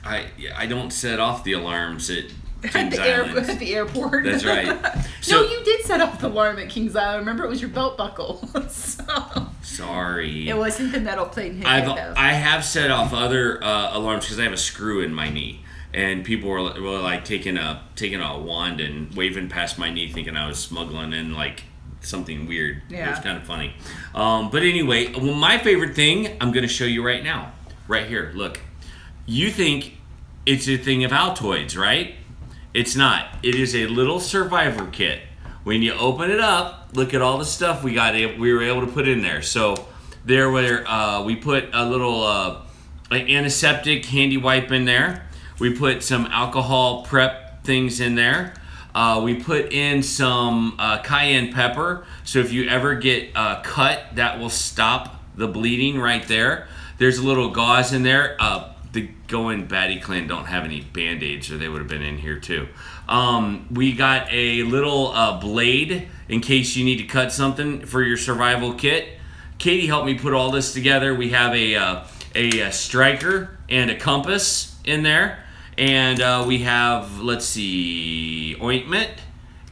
I don't set off the alarms at Kings Island. At the airport. That's right. So, no, you did set off the alarm at Kings Island. Remember, it was your belt buckle. Sorry. It wasn't the metal plate in his head, though. I have set off other alarms because I have a screw in my knee. And people were like taking a wand and waving past my knee, thinking I was smuggling in like something weird. Yeah. It was kind of funny. But anyway, well, my favorite thing I'm going to show you right now. Right here, look. You think it's a thing of Altoids, right? It's not. It is a little survivor kit. When you open it up, look at all the stuff we were able to put in there. So there were we put a little like antiseptic handy wipe in there. We put some alcohol prep things in there. We put in some cayenne pepper. So if you ever get cut, that will stop the bleeding right there. There's a little gauze in there. The Goin Batty clan don't have any Band-Aids, or they would have been in here too. We got a little blade in case you need to cut something for your survival kit. Katie helped me put all this together. We have a striker and a compass in there. And we have, let's see, ointment.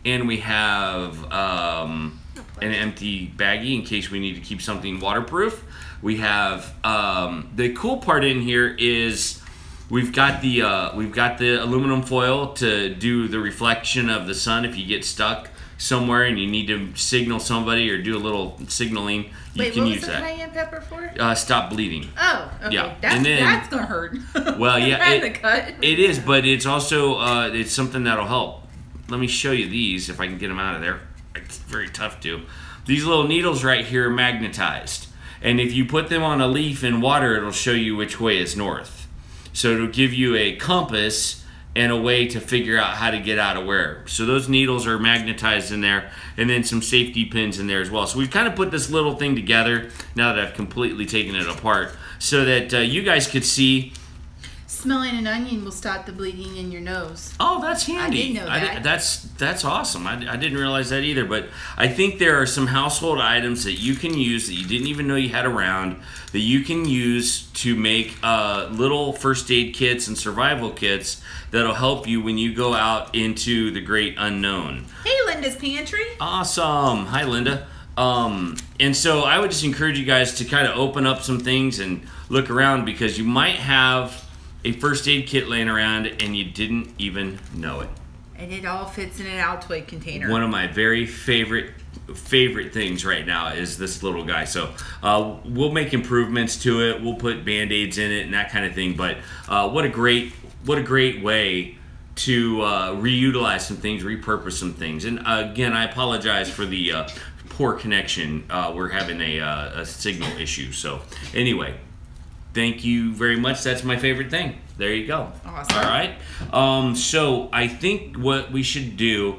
And we have an empty baggie in case we need to keep something waterproof. We have the cool part in here is we've got the aluminum foil to do the reflection of the sun if you get stuck somewhere and you need to signal somebody or do a little signaling. You can use that. Wait, what was the cayenne pepper for? Stop bleeding. Oh, okay. Yeah. That's gonna hurt. Well, yeah, it is, but it's also it's something that'll help. Let me show you these if I can get them out of there. It's very tough to. These little needles right here are magnetized. And if you put them on a leaf in water, it'll show you which way is north. So it'll give you a compass and a way to figure out how to get out of where. So those needles are magnetized in there, and then some safety pins in there as well. So we've kind of put this little thing together, now that I've completely taken it apart, so that you guys could see. Smelling an onion will stop the bleeding in your nose. Oh, that's handy. I didn't know that. That's awesome. I didn't realize that either. But I think there are some household items that you can use that you didn't even know you had around that you can use to make little first aid kits and survival kits that'll help you when you go out into the great unknown. Hey, Linda's Pantry. Awesome. Hi, Linda. And so I would just encourage you guys to kind of open up some things and look around, because you might have a first aid kit laying around and you didn't even know it. And it all fits in an Altoid container. One of my very favorite things right now is this little guy. So we'll make improvements to it. We'll put Band-Aids in it and that kind of thing. But what a great way to reutilize some things, repurpose some things. And again, I apologize for the poor connection. We're having a signal issue. So anyway, thank you very much. That's my favorite thing. There you go. Awesome. All right. So I think what we should do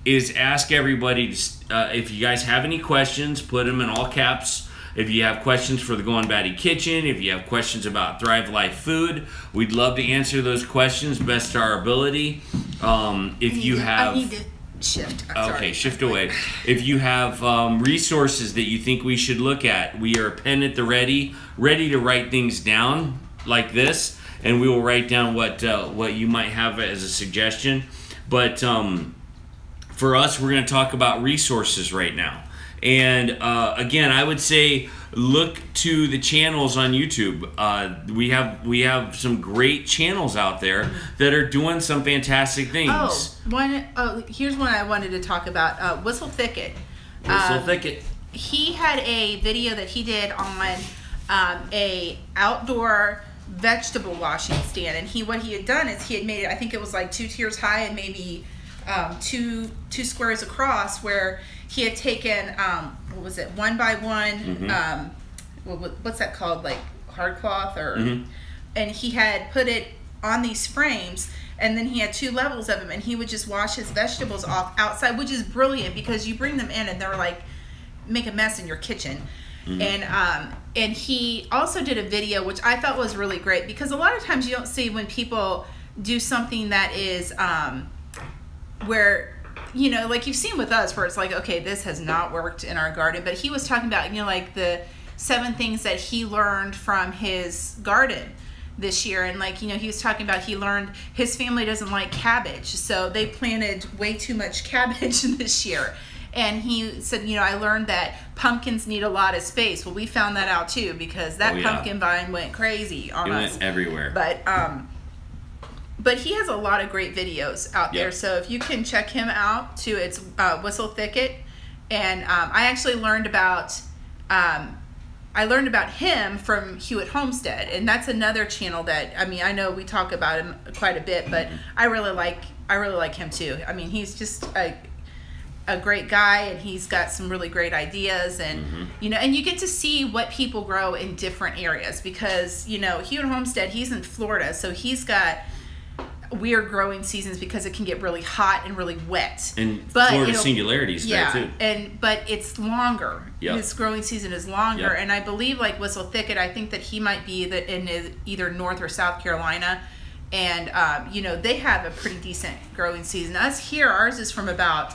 is ask everybody to, if you guys have any questions, put them in all caps. If you have questions for the Goin Batty Kitchen, if you have questions about Thrive Life Food, we'd love to answer those questions best to our ability. If you have... I need to shift. Okay, shift away. If you have resources that you think we should look at, we are pen at the ready to write things down like this, and we will write down what you might have as a suggestion. But for us, we're going to talk about resources right now. And again, I would say look to the channels on YouTube. We have some great channels out there that are doing some fantastic things. Here's one I wanted to talk about. Whistle Thicket. Whistle Thicket. He had a video that he did on a outdoor vegetable washing stand, and what he had done is he had made it, I think it was like 2 tiers high and maybe two squares across, where he had taken what was it, 1 by 1 what's that called, like hard cloth, or and he had put it on these frames, and then he had 2 levels of them, and he would just wash his vegetables off outside, which is brilliant because you bring them in and they're like, make a mess in your kitchen. And he also did a video which I thought was really great, because a lot of times you don't see when people do something that is where, you know, like you've seen with us, where it's like, okay, this has not worked in our garden. But he was talking about, you know, like the 7 things that he learned from his garden this year. And like, you know, he was talking about, he learned his family doesn't like cabbage, so they planted way too much cabbage this year. And he said, you know, I learned that pumpkins need a lot of space. Well, we found that out too, because that pumpkin vine went crazy on us. It went everywhere. But he has a lot of great videos out there. So if you can check him out too, it's Whistle Thicket. And I actually learned about him from Hewitt Homestead, and that's another channel that, I mean, I know we talk about him quite a bit, but I really like him too. I mean, he's just a great guy, and he's got some really great ideas, and you know, and you get to see what people grow in different areas, because you know, Hewitt Homestead, he's in Florida, so he's got weird growing seasons because it can get really hot and really wet. And Florida singularities there too. But it's longer. Yep. His growing season is longer, and I believe like Whistle Thicket, I think that he might be in either North or South Carolina, and you know, they have a pretty decent growing season. Us here, ours is from about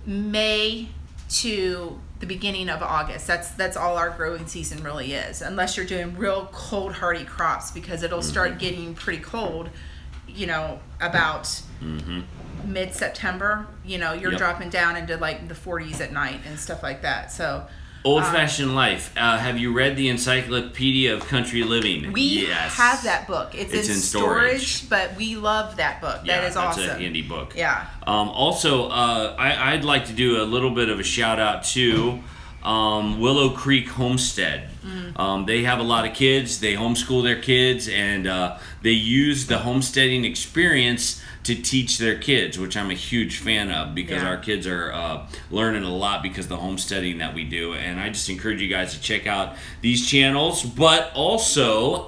May to the beginning of August. That's all our growing season really is, unless you're doing real cold hardy crops, because it'll start getting pretty cold, you know, about mid-September. You know, you're dropping down into like the 40s at night and stuff like that. So Old-fashioned life. Have you read the Encyclopedia of Country Living? We have that book. It's in storage, but we love that book. That is awesome. That's a handy book. Yeah. Also, I'd like to do a little bit of a shout out to Willow Creek Homestead. They have a lot of kids. They homeschool their kids, and they use the homesteading experience to teach their kids, which I'm a huge fan of, because our kids are learning a lot because of the homesteading that we do. And I just encourage you guys to check out these channels, but also,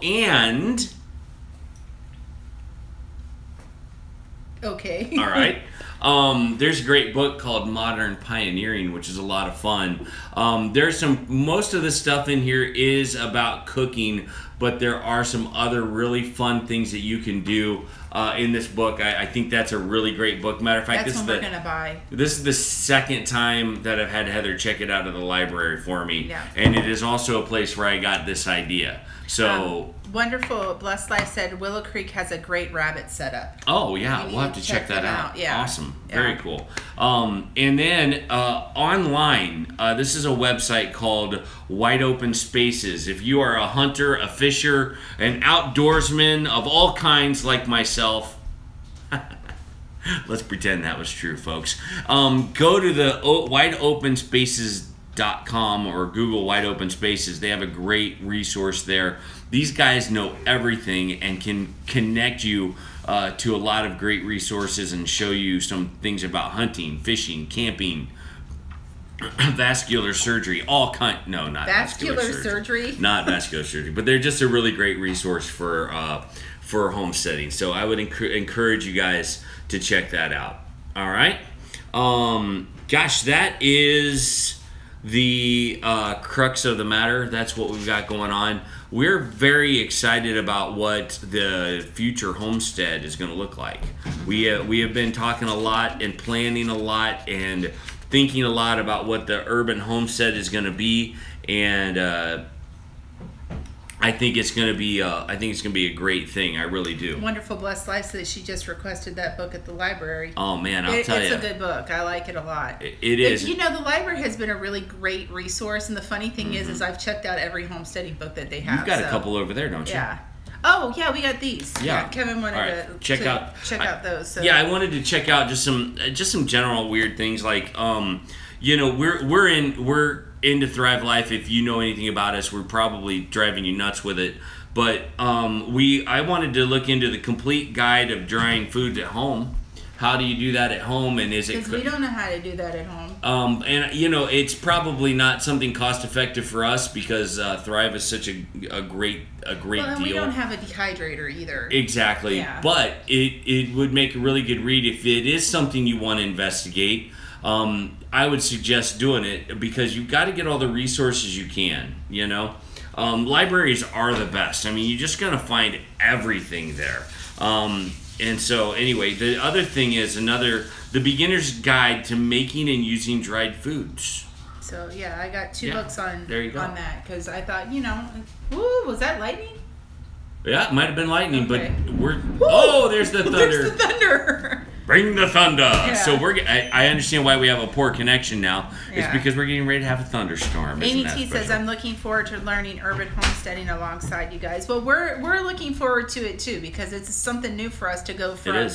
okay. All right. There's a great book called Modern Pioneering, which is a lot of fun. Most of the stuff in here is about cooking, but there are some other really fun things that you can do in this book. I think that's a really great book. Matter of fact, that's we're gonna buy. This is the second time that I've had Heather check it out of the library for me. Yeah. And it is also a place where I got this idea. So wonderful. Blessed Life said Willow Creek has a great rabbit setup. Oh yeah, we'll have to check that out. Yeah. Awesome. Very cool. And then online, this is a website called Wide Open Spaces. If you are a hunter, a fisher, an outdoorsman of all kinds like myself, let's pretend that was true, folks. Go to the wideopenspaces.com or Google Wide Open Spaces. They have a great resource there. These guys know everything and can connect you to a lot of great resources and show you some things about hunting, fishing, camping, vascular surgery, all kind. No, not vascular surgery. Not vascular surgery, but they're just a really great resource for homesteading. So I would encourage you guys to check that out. All right. Gosh, that is the crux of the matter. That's what we've got going on. We're very excited about what the future homestead is going to look like. We have been talking a lot and planning a lot and thinking a lot about what the urban homestead is going to be, and I think it's going to be a great thing. I really do. Wonderful. Blessed Life says she just requested that book at the library. Oh man, I'll tell you, it's a good book. I like it a lot. It is. You know, the library has been a really great resource, and the funny thing is I've checked out every homesteading book that they have. You've got a couple over there, don't you? Yeah. Oh yeah, we got these. Yeah. Kevin wanted to check out those. So. Yeah, I wanted to check out just some general weird things, like you know, we're into Thrive Life. If you know anything about us, we're probably driving you nuts with it. But I wanted to look into the complete guide of drying foods at home. How do you do that at home, and is it? Because we don't know how to do that at home. And you know, it's probably not something cost effective for us because Thrive is such a great deal. We don't have a dehydrator either. Exactly. Yeah. But it would make a really good read if it is something you want to investigate. I would suggest doing it because you've got to get all the resources you can, you know. Libraries are the best. I mean, you're just going to find everything there. And so anyway, the other thing is the beginner's guide to making and using dried foods. So yeah, I got two books on that because I thought, you know, ooh, was that lightning? Yeah, it might have been lightning, but there's the thunder. There's the thunder. Bring the thunder. Yeah. So I understand why we have a poor connection now. It's because we're getting ready to have a thunderstorm. Amy T says, I'm looking forward to learning urban homesteading alongside you guys. Well, we're looking forward to it too because it's something new for us to go from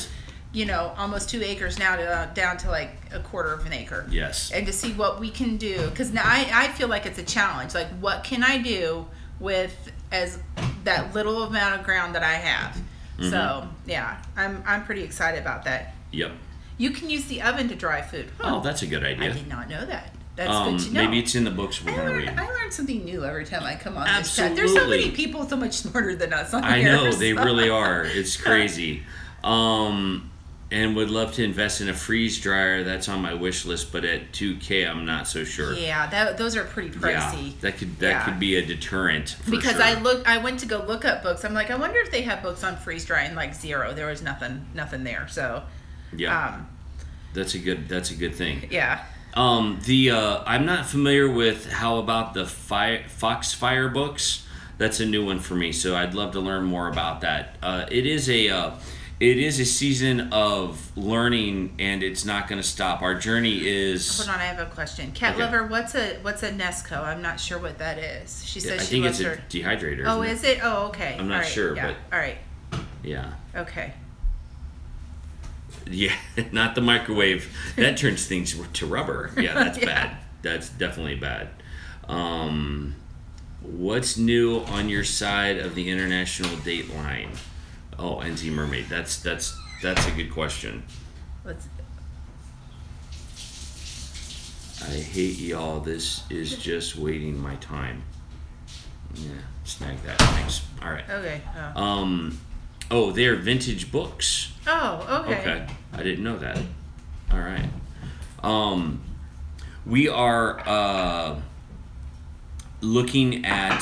almost 2 acres now to, down to like a quarter of an acre. Yes. And to see what we can do, because now I feel like it's a challenge. Like, what can I do with as that little amount of ground that I have? Mm-hmm. So yeah, I'm pretty excited about that. Yep. You can use the oven to dry food. Oh, that's a good idea. I did not know that. That's good to know. Maybe it's in the books we're going to read. I learn something new every time I come on Absolutely. this chat. There's so many people so much smarter than us on I here. know, they really are. It's crazy. And would love to invest in a freeze dryer. That's on my wish list, but at $2,000, I'm not so sure. Yeah, those are pretty pricey. Yeah, that could be a deterrent. Because sure. I went to go look up books. I'm like, I wonder if they have books on freeze drying. Like zero. There was nothing there. So yeah, that's a good thing. Yeah. I'm not familiar with how about the Foxfire books. That's a new one for me, so I'd love to learn more about that. It is a season of learning, and it's not going to stop. Our journey is. Hold on, I have a question. Cat Lover, what's a Nesco? I'm not sure what that is. She says I think it's a dehydrator. Oh, is it? Oh, okay. I'm not sure, yeah. but all right. Yeah. Okay. Yeah, not the microwave. That turns things to rubber. Yeah, that's bad. That's definitely bad. What's new on your side of the international date line? Oh, NZ Mermaid. That's a good question. I hate y'all. This is just waiting my time. Yeah, snag that. Thanks. All right. Okay. Oh, they're vintage books. Oh, okay. Okay. I didn't know that. All right. We are looking at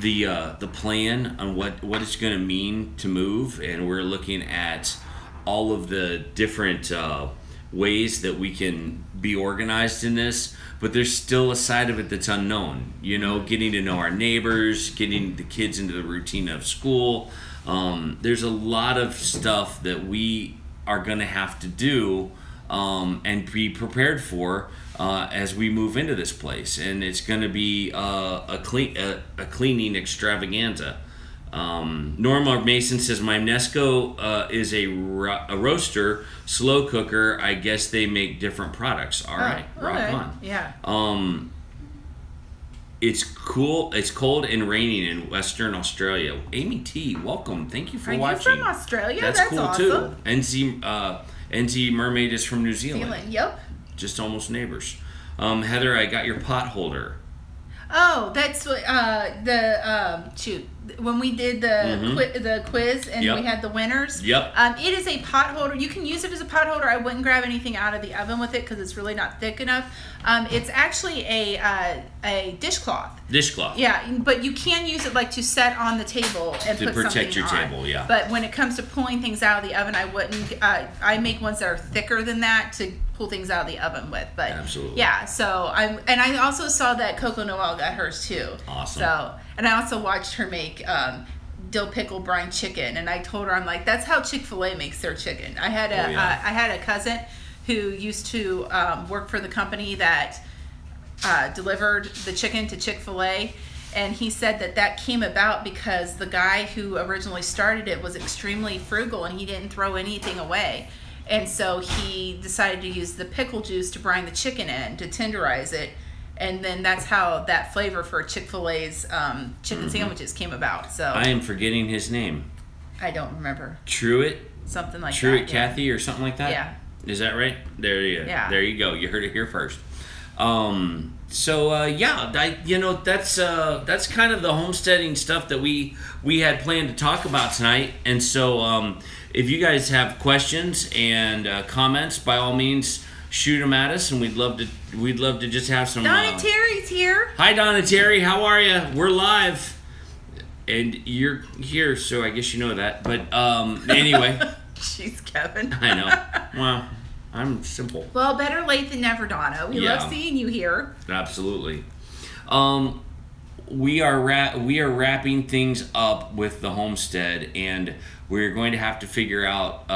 the plan on what it's going to mean to move, and we're looking at all of the different ways that we can be organized in this, but there's still a side of it that's unknown. Getting to know our neighbors, getting the kids into the routine of school. There's a lot of stuff that we are going to have to do and be prepared for as we move into this place, and it's going to be a cleaning extravaganza. Norma Mason says my Nesco is a roaster, slow cooker. I guess they make different products. All right, rock on. Yeah. It's cool. It's cold and raining in Western Australia. Amy T, welcome. Thank you for watching. Are you from Australia? That's cool awesome. too. NZ Mermaid is from New Zealand. Yep. Just almost neighbors. Heather, I got your pot holder. Oh, that's what shoot. When we did the quiz and we had the winners. Yep. It is a pot holder. You can use it as a pot holder. I wouldn't grab anything out of the oven with it because it's really not thick enough. It's actually a dishcloth. Dishcloth. Yeah, but you can use it like to set on the table and to put protect something your on. table. Yeah. But when it comes to pulling things out of the oven, I wouldn't. I make ones that are thicker than that to pull things out of the oven with. But absolutely. Yeah. So I also saw that Coco Noel got hers too. Awesome. So and I also watched her make dill pickle brine chicken, and I told her, I'm like, that's how Chick-fil-A makes their chicken. I had a cousin who used to work for the company that delivered the chicken to Chick-fil-A, and he said that came about because the guy who originally started it was extremely frugal and he didn't throw anything away, and so he decided to use the pickle juice to brine the chicken in to tenderize it. And then that's how that flavor for Chick-fil-A's chicken sandwiches came about. So I am forgetting his name. I don't remember. Truett? Something like Truett that. Kathy or something like that? Yeah. Is that right? There you go. Yeah. There you go. You heard it here first. That's kind of the homesteading stuff that we had planned to talk about tonight. And so if you guys have questions and comments, by all means, shoot them at us, and we'd love to just have some. Donna Terry's here. Hi, Donna Terry. How are you? We're live, and you're here, so I guess you know that. But anyway, she's Kevin. I know. Well, I'm simple. Well, better late than never, Donna. We love seeing you here. Absolutely. We are wrapping things up with the homestead, and we're going to have to figure out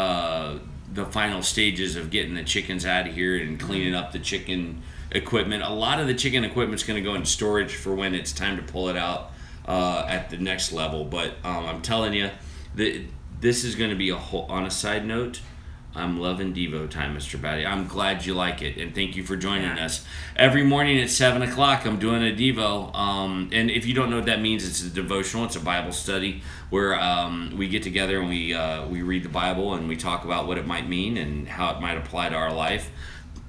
the final stages of getting the chickens out of here and cleaning up the chicken equipment. A lot of the chicken equipment's going to go into storage for when it's time to pull it out at the next level. But I'm telling you, This is going to be on a side note. I'm loving Devo time, Mr. Batty. I'm glad you like it, and thank you for joining us. Every morning at 7 o'clock, I'm doing a Devo, and if you don't know what that means, it's a devotional. It's a Bible study where we get together and we read the Bible and we talk about what it might mean and how it might apply to our life.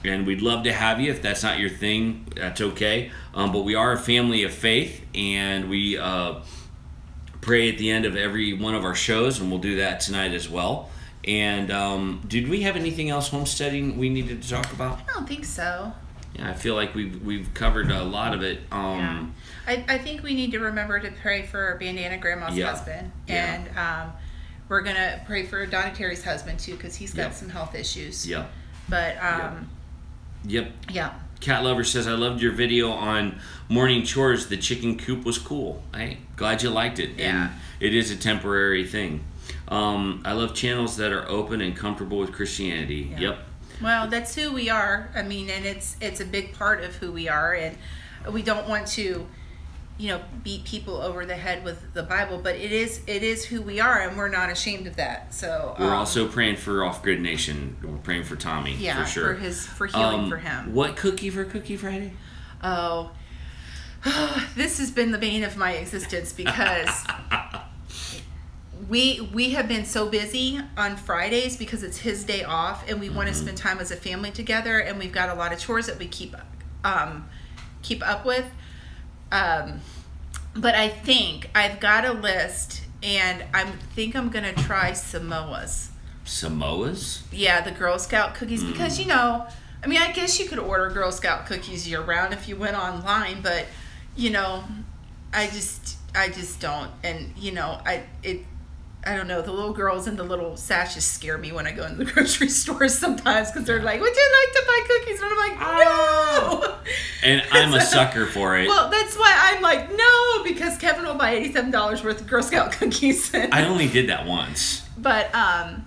And we'd love to have you. If that's not your thing, that's okay. But we are a family of faith, and we pray at the end of every one of our shows, and we'll do that tonight as well. And did we have anything else homesteading we needed to talk about? I don't think so. Yeah, I feel like we've covered a lot of it. I think we need to remember to pray for Bandana Grandma's husband. And we're going to pray for Donna Terry's husband, too, because he's got some health issues. Yep. But, Yep. Cat Lover says, I loved your video on morning chores. The chicken coop was cool. I'm glad you liked it. Yeah. And it is a temporary thing. I love channels that are open and comfortable with Christianity. Yeah. Yep. Well, that's who we are. I mean, and it's a big part of who we are, and we don't want to, beat people over the head with the Bible, but it is who we are, and we're not ashamed of that. So we're also praying for Off Grid Nation. We're praying for Tommy. Yeah, for sure. For healing for him. What cookie for Cookie Friday? Oh, this has been the bane of my existence because we have been so busy on Fridays because it's his day off, and we want to spend time as a family together, and we've got a lot of chores that we keep up with. But I think I've got a list, and I think I'm gonna try Samoas. Samoas? Yeah, the Girl Scout cookies, because I mean, I guess you could order Girl Scout cookies year round if you went online, but I just don't, and I don't know, the little girls in the little sashes scare me when I go into the grocery stores sometimes, because they're like, would you like to buy cookies? And I'm like, no! And I'm a sucker for it. Well, that's why I'm like, no, because Kevin will buy $87 worth of Girl Scout cookies. I only did that once. But,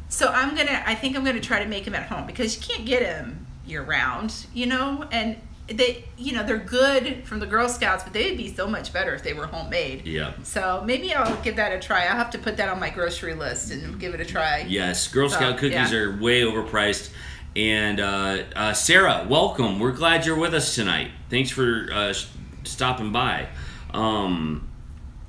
so I think I'm gonna try to make them at home, because you can't get them year round, and they, they're good from the Girl Scouts, but they'd be so much better if they were homemade. Yeah. So maybe I'll give that a try. I'll have to put that on my grocery list and give it a try. Yes, Girl Scout cookies are way overpriced. And Sarah, welcome. We're glad you're with us tonight. Thanks for stopping by.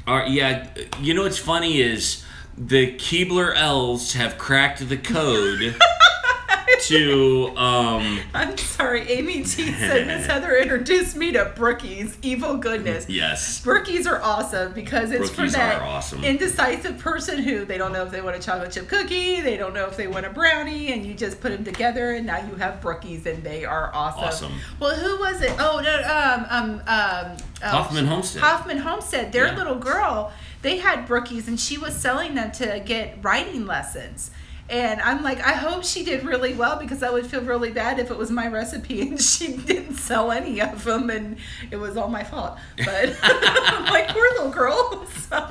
What's funny is the Keebler elves have cracked the code. I'm sorry, Amy T said Miss Heather introduced me to Brookie's Evil Goodness. Yes. Brookie's are awesome because it's for that awesome. indecisive person who they don't know if they want a chocolate chip cookie, they don't know if they want a brownie, and you just put them together, and now you have Brookie's, and they are awesome. Well, who was it? Oh, no, Hoffman Homestead. Hoffman Homestead. Their little girl, they had Brookie's, and she was selling them to get writing lessons. And I'm like, I hope she did really well, because I would feel really bad if it was my recipe and she didn't sell any of them and it was all my fault. But I'm like, poor little girl. So,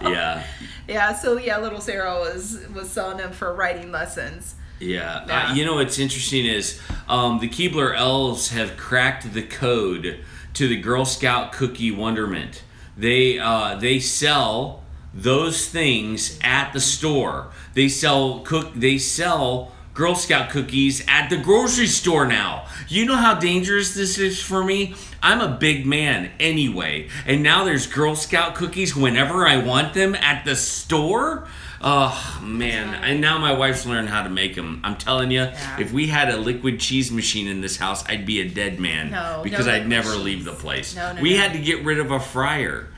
little Sarah was selling them for writing lessons. Yeah. What's interesting is the Keebler elves have cracked the code to the Girl Scout cookie wonderment. They sell those things at the store. They sell Girl Scout cookies at the grocery store now. You know how dangerous this is for me? I'm a big man anyway, and now there's Girl Scout cookies whenever I want them at the store? Oh, man. And now my wife's learned how to make them. I'm telling you, if we had a liquid cheese machine in this house, I'd be a dead man because I'd never leave the place. We had to get rid of a fryer.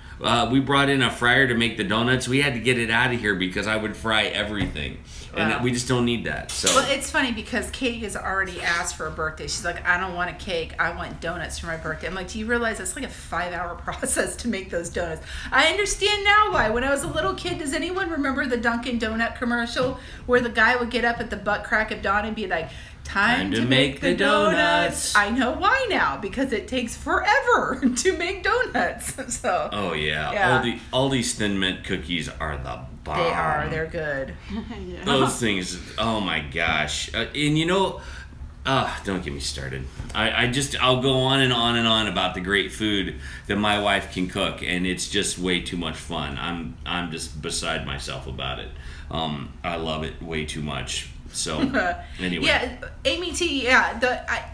We brought in a fryer to make the donuts. We had to get it out of here because I would fry everything. And we just don't need that. So. Well, it's funny because Kate has already asked for a birthday. She's like, I don't want a cake. I want donuts for my birthday. I'm like, do you realize it's like a 5-hour process to make those donuts? I understand now why. When I was a little kid, does anyone remember the Dunkin' Donut commercial where the guy would get up at the butt crack of dawn and be like, time to make the donuts. I know why now, because it takes forever to make donuts. So. Oh yeah. All these Thin Mint cookies are the bomb. They are. They're good. Those things. Oh my gosh. And Don't get me started. I'll go on and on and on about the great food that my wife can cook, and it's just way too much fun. I'm just beside myself about it. I love it way too much. So anyway, yeah, Amy T. Yeah,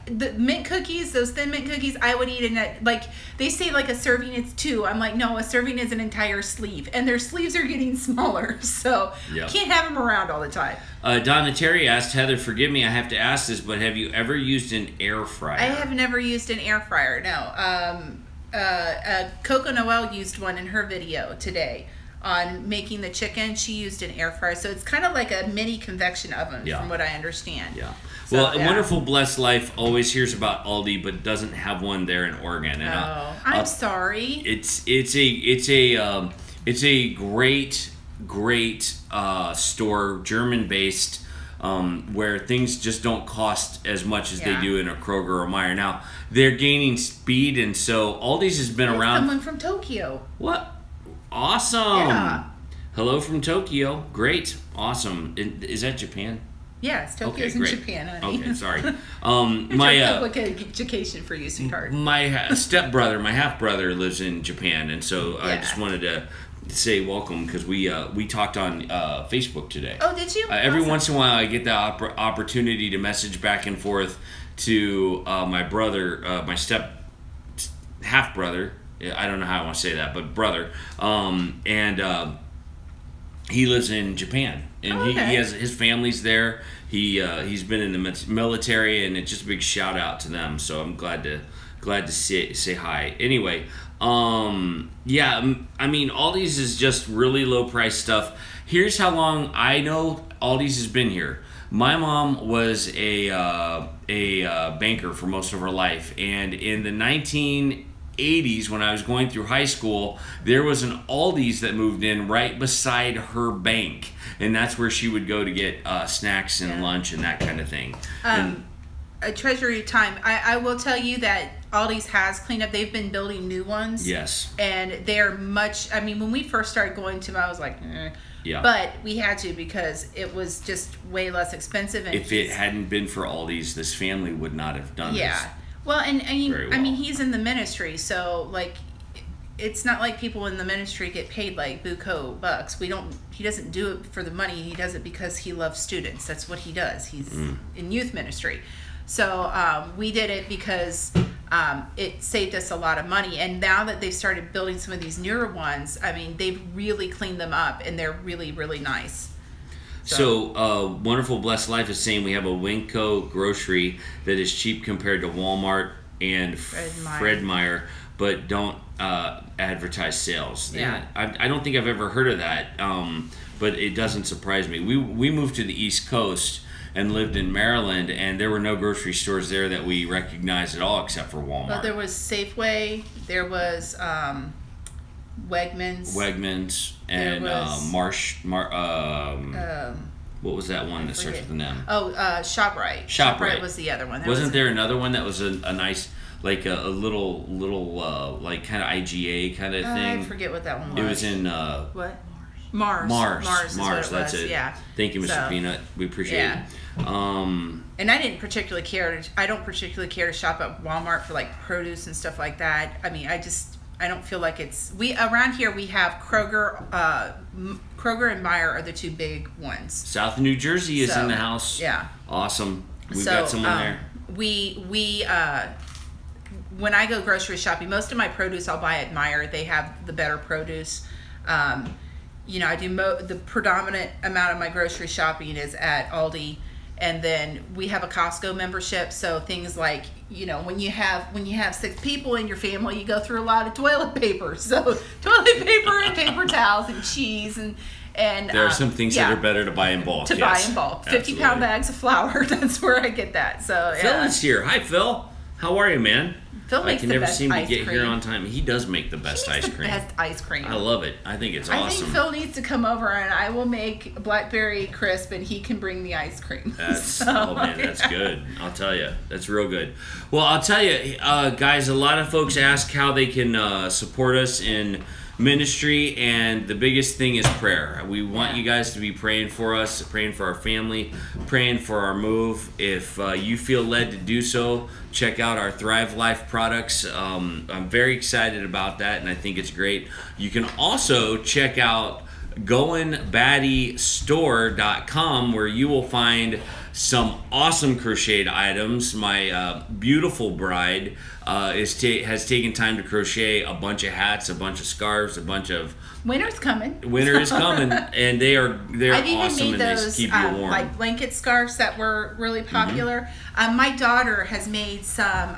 the mint cookies, those thin mint cookies, I would eat in that. Like they say, like a serving is 2. I'm like, no, a serving is an entire sleeve, and their sleeves are getting smaller, so can't have them around all the time. Donna Terry asked, Heather, forgive me, I have to ask this, but have you ever used an air fryer? I have never used an air fryer. No. Coco Noel used one in her video today. On making the chicken, she used an air fryer, so it's kind of like a mini convection oven, from what I understand. Yeah. So, well, Wonderful Blessed Life always hears about Aldi, but doesn't have one there in Oregon. And I'm sorry. It's a great store, German based, where things just don't cost as much as they do in a Kroger or Meijer. Now they're gaining speed, and so Aldi's has been around. Someone from Tokyo. What? Awesome. Yeah. Hello from Tokyo. Great. Awesome. Is that Japan? Yes, Tokyo's in Japan, honey. Okay, sorry. My public education for you, sweetheart. My stepbrother, my half brother, lives in Japan, and so I just wanted to say welcome because we talked on Facebook today. Oh, did you? Every once in a while, I get the opportunity to message back and forth to my brother, my half brother. I don't know how I want to say that, but brother, and he lives in Japan, and he has his family's there. He's been in the military, and it's just a big shout out to them. So I'm glad to say hi. Anyway, I mean, Aldi's is just really low price stuff. Here's how long I know Aldi's has been here. My mom was a banker for most of her life, and in the 1980s, when I was going through high school, there was an Aldi's that moved in right beside her bank, and that's where she would go to get snacks and lunch and that kind of thing. A treasure of your time. I will tell you that Aldi's has cleaned up. They've been building new ones. Yes. And they're much, I mean, when we first started going to them, I was like, Yeah. But we had to because it was just way less expensive. And if it hadn't been for Aldi's, this family would not have done this. Yeah. Well, and I mean, he's in the ministry, so like, it's not like people in the ministry get paid like buco bucks. He doesn't do it for the money. He does it because he loves students. That's what he does. He's in youth ministry. So we did it because it saved us a lot of money. And now that they've started building some of these newer ones, I mean, they've really cleaned them up, and they're really, really nice. So Wonderful Blessed Life is saying we have a Winco grocery that is cheap compared to Walmart and Fred Meyer, but don't advertise sales. Yeah. I don't think I've ever heard of that, but it doesn't surprise me. We moved to the East Coast and lived in Maryland, and there were no grocery stores there that we recognized at all except for Walmart. Well, there was Safeway, there was Wegmans, and what was that one that starts with an M? Oh, ShopRite. ShopRite was the other one. Wasn't there another one that was a nice, like a little like kind of IGA kind of thing? I forget what that one was. It was in what? Mars. That's it. Yeah. Thank you, Mr. Peanut. We appreciate it. And I didn't particularly care. I don't particularly care to shop at Walmart for like produce and stuff like that. I mean, I don't feel like it's around here. We have Kroger and Meijer are the two big ones. South New Jersey is in the house. Yeah. Awesome. We've got someone there. When I go grocery shopping, most of my produce I'll buy at Meijer. They have the better produce. I do the predominant amount of my grocery shopping is at Aldi, and then we have a Costco membership. So things like, when you have 6 people in your family, you go through a lot of toilet paper. So toilet paper and paper towels and cheese and there are some things that are better to buy in bulk. Buy in bulk. 50-pound bags of flour. That's where I get that. So Phil is here. Hi, Phil. How are you, man? Phil makes the best ice cream. I can never seem to get here on time. He does make the best ice cream. Best ice cream. I love it. I think it's awesome. I think Phil needs to come over, and I will make blackberry crisp, and he can bring the ice cream. Oh man, that's good. I'll tell you, that's real good. Well, I'll tell you, guys. A lot of folks ask how they can support us in ministry, and the biggest thing is prayer. We want you guys to be praying for us, praying for our family, praying for our move. If you feel led to do so, check out our Thrive Life products. I'm very excited about that, and I think it's great. You can also check out goinbattystore.com, where you will find some awesome crocheted items. My beautiful bride has taken time to crochet a bunch of hats, a bunch of scarves, a bunch of... Winter's coming. Winter is coming, and they're awesome, and those, they keep you warm. Like blanket scarves that were really popular. My daughter has made some...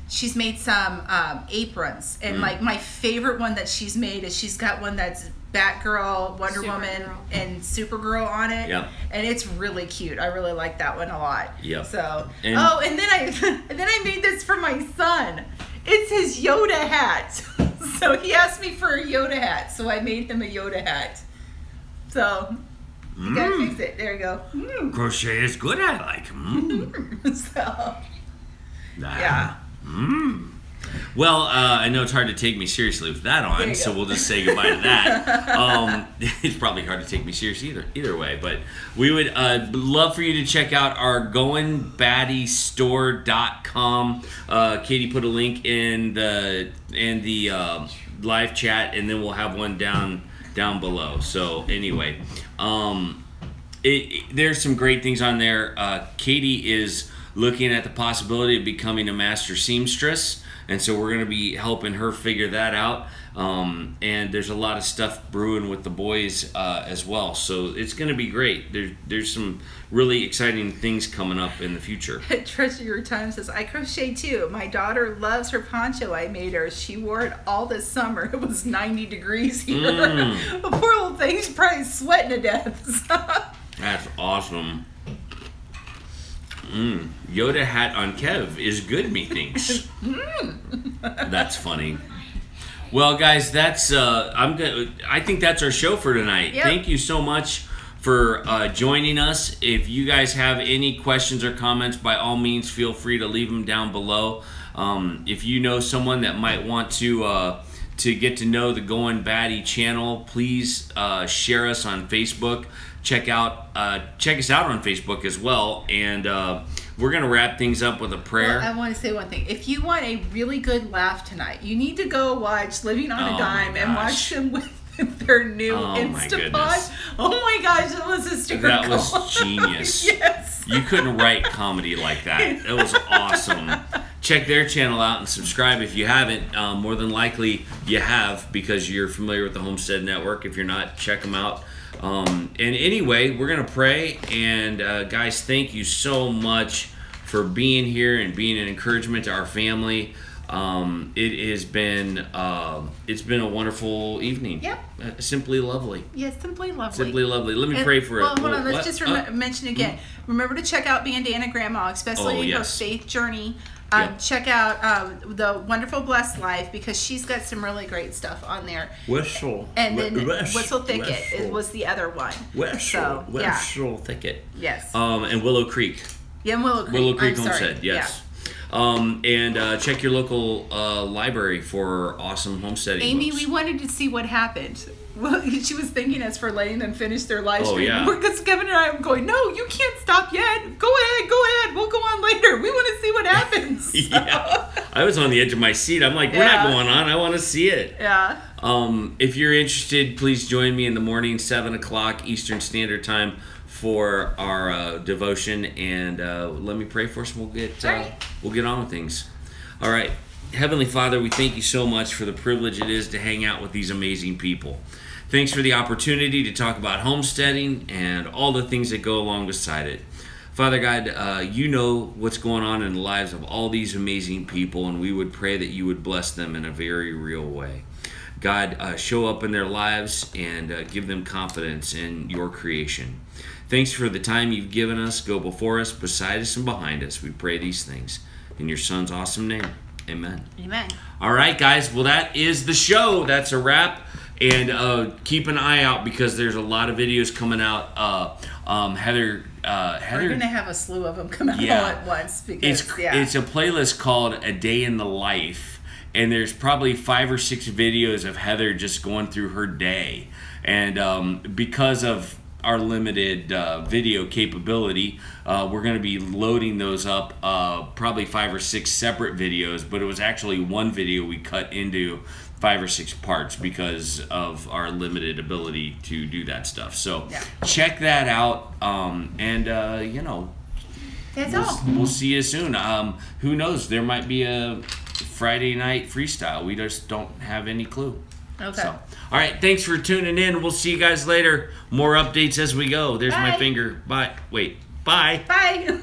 she's made some aprons, and like my favorite one that she's made is she's got one that's Batgirl, Wonder Woman, and Supergirl on it. Yep. And it's really cute. I really like that one a lot. Yep. So, and then I made this for my son. It's his Yoda hat. So he asked me for a Yoda hat, so I made him a Yoda hat. So you gotta fix it. There you go. Crochet is good, I like. So yeah. Well, I know it's hard to take me seriously with that on, so we'll just say goodbye to that. It's probably hard to take me serious either way, but we would love for you to check out our goinbattystore.com. Katie put a link in the live chat, and then we'll have one down below. So anyway, there's some great things on there. Katie is looking at the possibility of becoming a master seamstress, and so we're going to be helping her figure that out. And there's a lot of stuff brewing with the boys as well, so it's going to be great. There's some really exciting things coming up in the future. Treasure Your Time says, I crochet too. My daughter loves her poncho I made her. She wore it all this summer. It was 90 degrees here. The poor little thing's probably sweating to death. That's awesome. Yoda hat on Kev is good, methinks. That's funny. Well, guys, that's I think that's our show for tonight. Yep. Thank you so much for joining us. If you guys have any questions or comments, by all means, feel free to leave them down below. If you know someone that might want to get to know the Goin Batty channel, please share us on Facebook. Check us out on Facebook as well, and we're gonna wrap things up with a prayer. Well, I want to say one thing. If you want a really good laugh tonight, you need to go watch Living on a Dime and watch them with their new Instapod. Oh my gosh, it was hysterical. That was genius. Yes. You couldn't write comedy like that. It was awesome. Check their channel out and subscribe if you haven't. More than likely you have, because you're familiar with the Homestead Network. If you're not, check them out. And anyway, we're going to pray. And guys, thank you so much for being here and being an encouragement to our family. It has been it's been a wonderful evening. Yep. Simply lovely. Yes, simply lovely. Simply lovely. Let me pray for it. Well, hold on. Let's just mention again. Remember to check out Bandana Grandma, especially her faith journey. Check out the Wonderful Blessed Life, because she's got some really great stuff on there. Whistle. And then Whistle Thicket was the other one. Whistle Thicket. Yes. And Willow Creek. Yeah, Willow Creek. Willow Creek Homestead. Yes. And check your local library for awesome homesteading Amy, books. we wanted to see what happened. Well, she was thanking us for letting them finish their live stream. Because Kevin and I were going, no, you can't stop yet. Go ahead. We'll go on later. We want to see what happens. Yeah. I was on the edge of my seat. I'm like, we're not going on. I want to see it. Yeah. If you're interested, please join me in the morning, 7 o'clock Eastern Standard Time, for our devotion. And let me pray for us, and we'll get on with things. All right. Heavenly Father, we thank you so much for the privilege it is to hang out with these amazing people. Thanks for the opportunity to talk about homesteading and all the things that go along beside it. Father God, you know what's going on in the lives of all these amazing people, and we would pray that you would bless them in a very real way. God, show up in their lives and give them confidence in your creation. Thanks for the time you've given us. Go before us, beside us, and behind us. We pray these things in your Son's awesome name. Amen. Amen. All right, guys. Well, that is the show. That's a wrap. And keep an eye out, because there's a lot of videos coming out. Heather, we're gonna have a slew of them come out all at once, because it's a playlist called A Day in the Life, and there's probably 5 or 6 videos of Heather just going through her day. And because of our limited video capability, we're going to be loading those up, probably 5 or 6 separate videos, but it was actually one video we cut into 5 or 6 parts because of our limited ability to do that stuff. So check that out, and you know, we'll see you soon. Who knows, there might be a Friday night freestyle. We just don't have any clue. Okay. So, all right, thanks for tuning in. We'll see you guys later. More updates as we go. There's my finger. Bye. Wait. Bye. Bye.